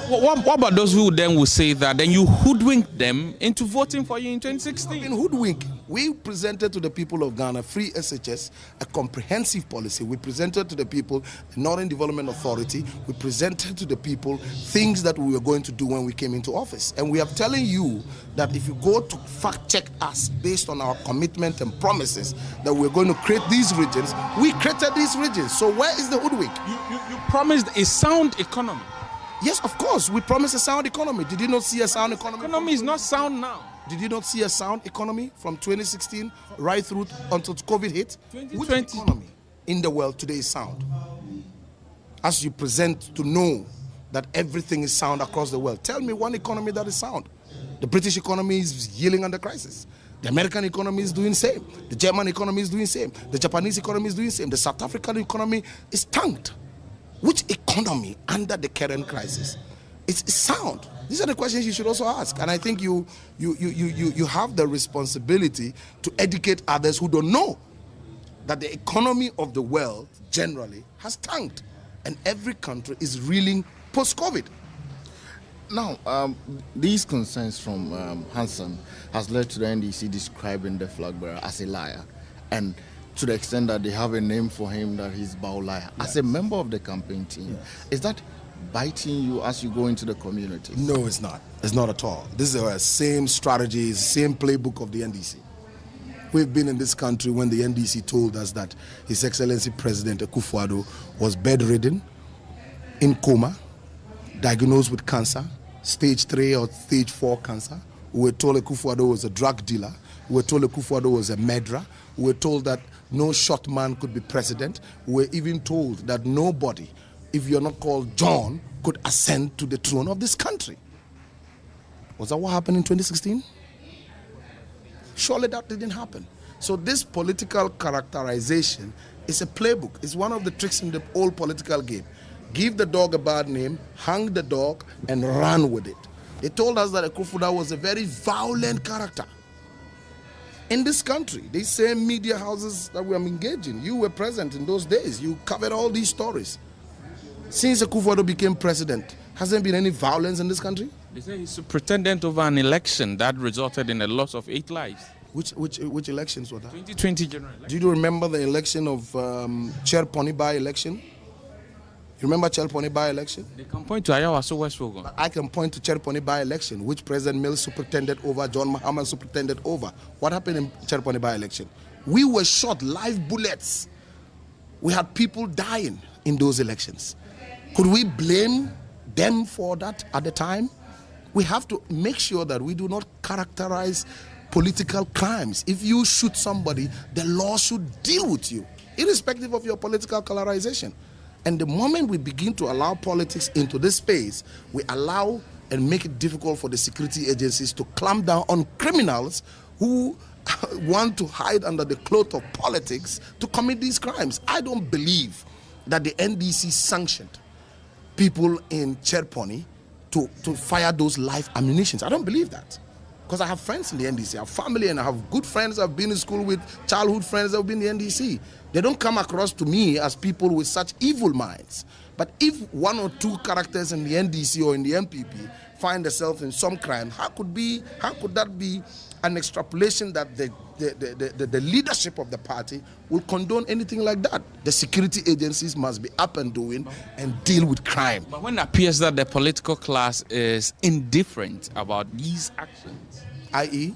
[SPEAKER 13] What about those who then will say that then you hoodwinked them into voting for you in 2016?
[SPEAKER 12] In hoodwink, we presented to the people of Ghana, free SHS, a comprehensive policy. We presented to the people the Northern Development Authority. We presented to the people things that we were going to do when we came into office. And we are telling you that if you go to fact check us based on our commitment and promises that we're going to create these regions, we created these regions. So where is the hoodwink?
[SPEAKER 13] You promised a sound economy.
[SPEAKER 12] Yes, of course. We promised a sound economy. Did you not see a sound economy?
[SPEAKER 13] Economy is not sound now.
[SPEAKER 12] Did you not see a sound economy from 2016 right through until COVID hit?
[SPEAKER 13] 2020.
[SPEAKER 12] Which economy in the world today is sound? As you present to know that everything is sound across the world, tell me one economy that is sound. The British economy is yielding under crisis. The American economy is doing the same. The German economy is doing the same. The Japanese economy is doing the same. The South African economy is tanked. Which economy under the current crisis is sound? These are the questions you should also ask. And I think you have the responsibility to educate others who don't know that the economy of the world generally has tanked. And every country is reeling post-COVID.
[SPEAKER 14] Now, these concerns from Hansen has led to the NDC describing the flag bearer as a liar, and to the extent that they have a name for him, that he's Bao Liar. Yes. As a member of the campaign team, is that biting you as you go into the community?
[SPEAKER 12] No, it's not. It's not at all. This is the same strategy, the same playbook of the NDC. We've been in this country when the NDC told us that His Excellency President Akufo-Addo was bedridden, in coma, diagnosed with cancer, stage 3 or stage 4 cancer. We were told Akufo-Addo was a drug dealer. We were told Akufo-Addo was a murderer. We were told that no short man could be president. We were even told that nobody, if you're not called John, could ascend to the throne of this country. Was that what happened in 2016? Surely that didn't happen. So this political characterization is a playbook. It's one of the tricks in the old political game. Give the dog a bad name, hang the dog, and run with it. They told us that Akufo-Addo was a very violent character. In this country, these same media houses that we are engaging, you were present in those days. You covered all these stories. Since Akufo-Addo became president, has there been any violence in this country?
[SPEAKER 13] They say he's a pretendent over an election that resulted in a loss of 8 lives.
[SPEAKER 12] Which elections were that?
[SPEAKER 13] 2020 general election.
[SPEAKER 12] Do you remember the election of Chair Ponibai election? You remember Chair Ponibai election?
[SPEAKER 13] They can point to Ayawaso Westwogon.
[SPEAKER 12] I can point to Chair Ponibai election, which President Mills superintended over, John Mahama superintended over. What happened in Chair Ponibai election? We were shot live bullets. We had people dying in those elections. Could we blame them for that at the time? We have to make sure that we do not characterize political crimes. If you shoot somebody, the law should deal with you, irrespective of your political colorization. And the moment we begin to allow politics into this space, we allow and make it difficult for the security agencies to clamp down on criminals who want to hide under the cloth of politics to commit these crimes. I don't believe that the NDC sanctioned people in Cherponi to fire those live ammunitions. I don't believe that. Because I have friends in the NDC, I have family, and I have good friends I've been in school with, childhood friends that have been in the NDC. They don't come across to me as people with such evil minds. But if 1 or 2 characters in the NDC or in the MPP find themselves in some crime, how could that be an extrapolation that the leadership of the party will condone anything like that? The security agencies must be up and doing and deal with crime.
[SPEAKER 13] But when it appears that the political class is indifferent about these actions,
[SPEAKER 12] i.e.,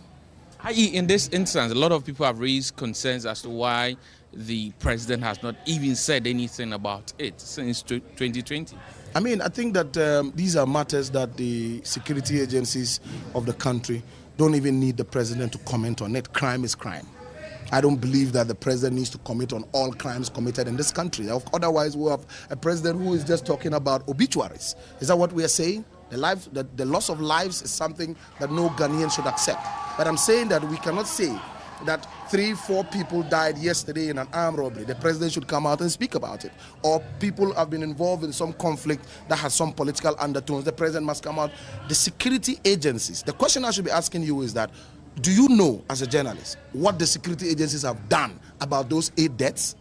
[SPEAKER 13] in this instance, a lot of people have raised concerns as to why the president has not even said anything about it since 2020.
[SPEAKER 12] I mean, I think that these are matters that the security agencies of the country don't even need the president to comment on it. Crime is crime. I don't believe that the president needs to comment on all crimes committed in this country. Otherwise, we'll have a president who is just talking about obituaries. Is that what we are saying? The loss of lives is something that no Ghanaian should accept. But I'm saying that we cannot say that 3-4 people died yesterday in an armed robbery. The president should come out and speak about it. Or people have been involved in some conflict that has some political undertones. The president must come out. The security agencies, the question I should be asking you is that, do you know, as a journalist, what the security agencies have done about those 8 deaths?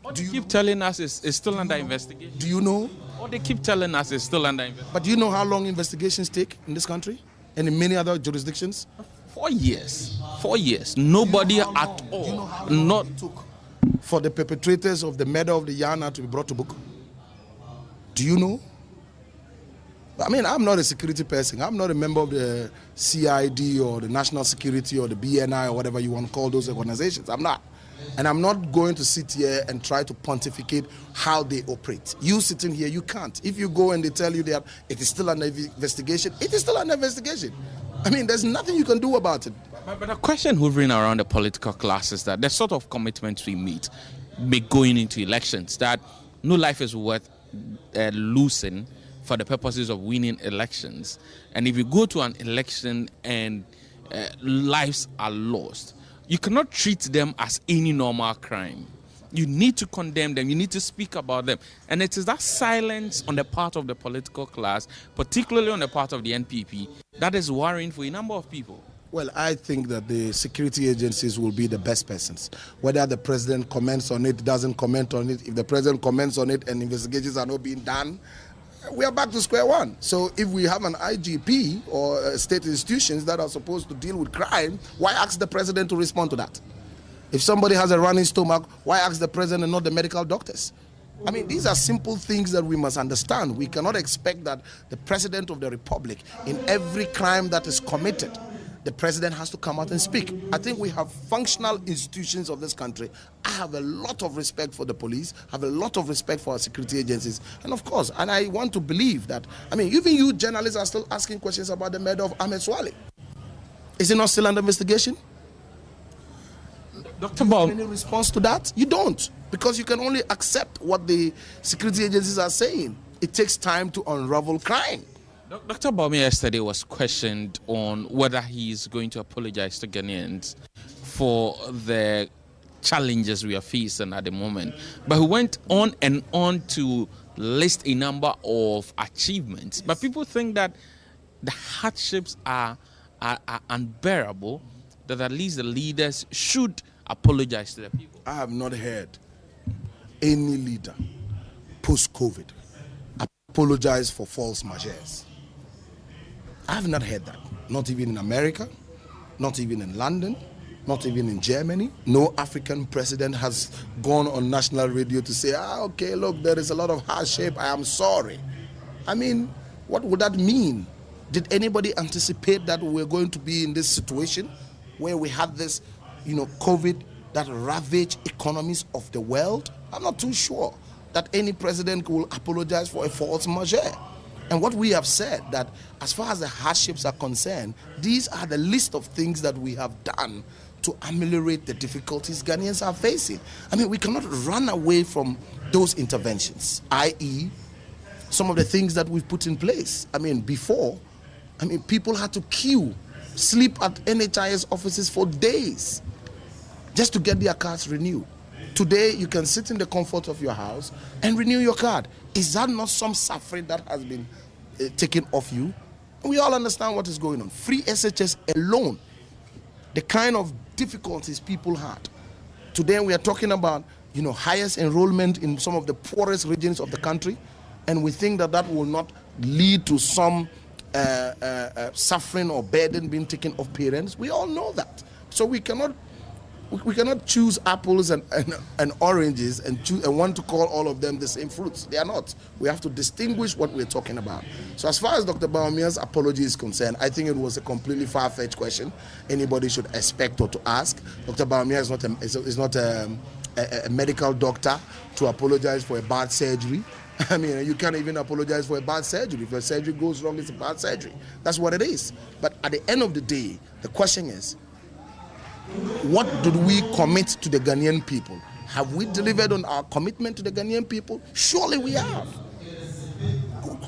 [SPEAKER 13] What they keep telling us is still under investigation.
[SPEAKER 12] Do you know?
[SPEAKER 13] What they keep telling us is still under investigation.
[SPEAKER 12] But do you know how long investigations take in this country and in many other jurisdictions?
[SPEAKER 13] 4 years. 4 years. Nobody at all.
[SPEAKER 12] Do you know how long it took for the perpetrators of the murder of the Yana to be brought to book? Do you know? I mean, I'm not a security person. I'm not a member of the CID or the National Security or the BNI or whatever you want to call those organizations. I'm not. And I'm not going to sit here and try to pontificate how they operate. You sitting here, you can't. If you go and they tell you that it is still under investigation, it is still under investigation. I mean, there's nothing you can do about it.
[SPEAKER 13] But the question hovering around the political class is that the sort of commitments we make going into elections, that no life is worth losing for the purposes of winning elections. And if you go to an election and lives are lost, you cannot treat them as any normal crime. You need to condemn them. You need to speak about them. And it is that silence on the part of the political class, particularly on the part of the NPP, that is worrying for a number of people.
[SPEAKER 12] Well, I think that the security agencies will be the best persons. Whether the president comments on it, doesn't comment on it, if the president comments on it and investigations are not being done, we are back to square one. So if we have an IGP or state institutions that are supposed to deal with crime, why ask the president to respond to that? If somebody has a running stomach, why ask the president and not the medical doctors? I mean, these are simple things that we must understand. We cannot expect that the president of the republic, in every crime that is committed, the president has to come out and speak. I think we have functional institutions of this country. I have a lot of respect for the police, have a lot of respect for our security agencies. And of course, and I want to believe that, I mean, even you journalists are still asking questions about the murder of Ahmed Swale. Is it not still under investigation?
[SPEAKER 13] Dr. Baum,
[SPEAKER 12] any response to that? You don't, because you can only accept what the security agencies are saying. It takes time to unravel crime.
[SPEAKER 13] Dr. Baum yesterday was questioned on whether he is going to apologize to Ghanaians for the challenges we are facing at the moment. But he went on and on to list a number of achievements. But people think that the hardships are unbearable, that at least the leaders should apologize to the people.
[SPEAKER 12] I have not heard any leader post-COVID apologize for false majeures. I have not heard that. Not even in America, not even in London, not even in Germany. No African president has gone on national radio to say, okay, look, there is a lot of hardship, I am sorry. I mean, what would that mean? Did anybody anticipate that we're going to be in this situation where we had this, COVID that ravaged economies of the world? I'm not too sure that any president will apologize for a false majeure. And what we have said, that as far as the hardships are concerned, these are the list of things that we have done to ameliorate the difficulties Ghanaians are facing. I mean, we cannot run away from those interventions, i.e., some of the things that we've put in place. I mean, before, people had to queue, sleep at NHIS offices for days just to get their cards renewed. Today, you can sit in the comfort of your house and renew your card. Is that not some suffering that has been taken off you? We all understand what is going on. Free SHS alone, the kind of difficulties people had. Today, we are talking about, highest enrollment in some of the poorest regions of the country, and we think that that will not lead to some suffering or burden being taken off parents. We all know that. So we cannot choose apples and oranges and want to call all of them the same fruits. They are not. We have to distinguish what we're talking about. So as far as Dr. Baumia's apology is concerned, I think it was a completely far-fetched question anybody should expect or to ask. Dr. Baumia is not a medical doctor to apologize for a bad surgery. I mean, you can't even apologize for a bad surgery. If a surgery goes wrong, it's a bad surgery. That's what it is. But at the end of the day, the question is, what did we commit to the Ghanaian people? Have we delivered on our commitment to the Ghanaian people? Surely we have.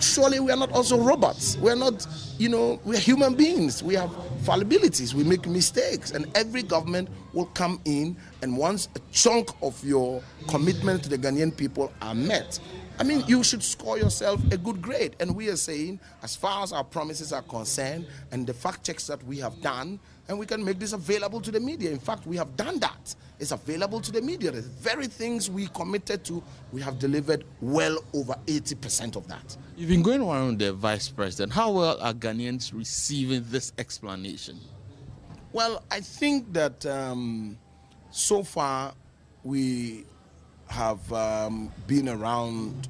[SPEAKER 12] Surely we are not also robots. We're not, we're human beings. We have fallibilities. We make mistakes. And every government will come in, and once a chunk of your commitment to the Ghanaian people are met, you should score yourself a good grade. And we are saying, as far as our promises are concerned and the fact checks that we have done, and we can make this available to the media. In fact, we have done that. It's available to the media. The very things we committed to, we have delivered well over 80% of that.
[SPEAKER 13] You've been going around the vice president. How well are Ghanaians receiving this explanation?
[SPEAKER 12] Well, I think that so far we have been around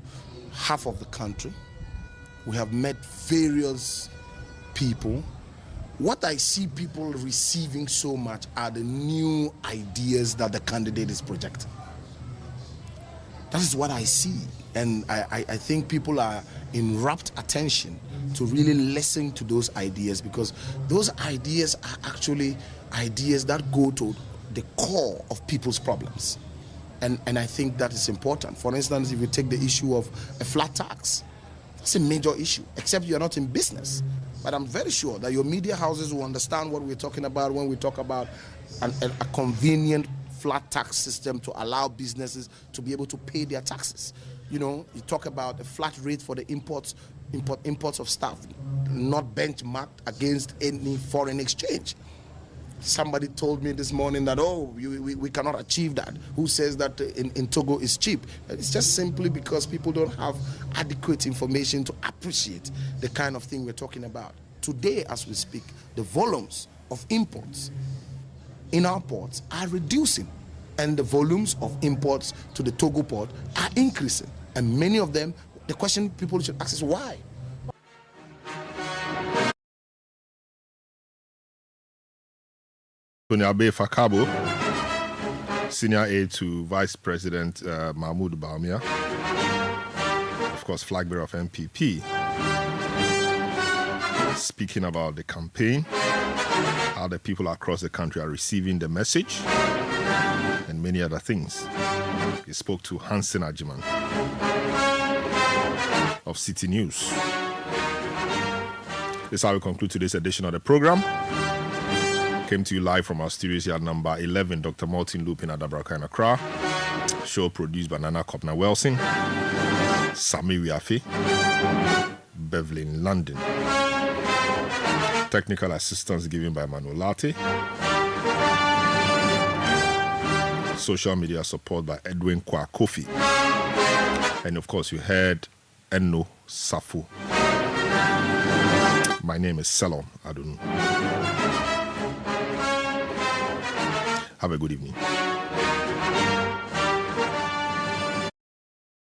[SPEAKER 12] half of the country. We have met various people. What I see people receiving so much are the new ideas that the candidate is projecting. That is what I see. And I think people are in rapt attention to really listen to those ideas, because those ideas are actually ideas that go to the core of people's problems. And I think that is important. For instance, if you take the issue of a flat tax, that's a major issue, except you're not in business. But I'm very sure that your media houses will understand what we're talking about when we talk about a convenient flat tax system to allow businesses to be able to pay their taxes. You know, you talk about a flat rate for the imports of stuff, not benchmarked against any foreign exchange. Somebody told me this morning that, we cannot achieve that. Who says that in Togo is cheap? It's just simply because people don't have adequate information to appreciate the kind of thing we're talking about. Today, as we speak, the volumes of imports in our ports are reducing, and the volumes of imports to the Togo port are increasing. And many of them, the question people should ask is why?
[SPEAKER 1] Tony Abe Fakabo, senior aide to Vice President Mahmoud Bawumia, of course, flag bearer of MPP, speaking about the campaign, how the people across the country are receiving the message, and many other things. He spoke to Hansen Ajiman of Citi News. This is how we conclude today's edition of the program. Came to you live from our studios here at number 11, Dr. Martin Loop in Adabraka in Accra. Show produced by Nana Kopna Welsing, Sami Wiafi, Beverly in London. Technical assistance given by Manuel Late. Social media support by Edwin Kwa Kofi. And of course, you heard Enno Safu. My name is Selon Adunu. Have a good evening.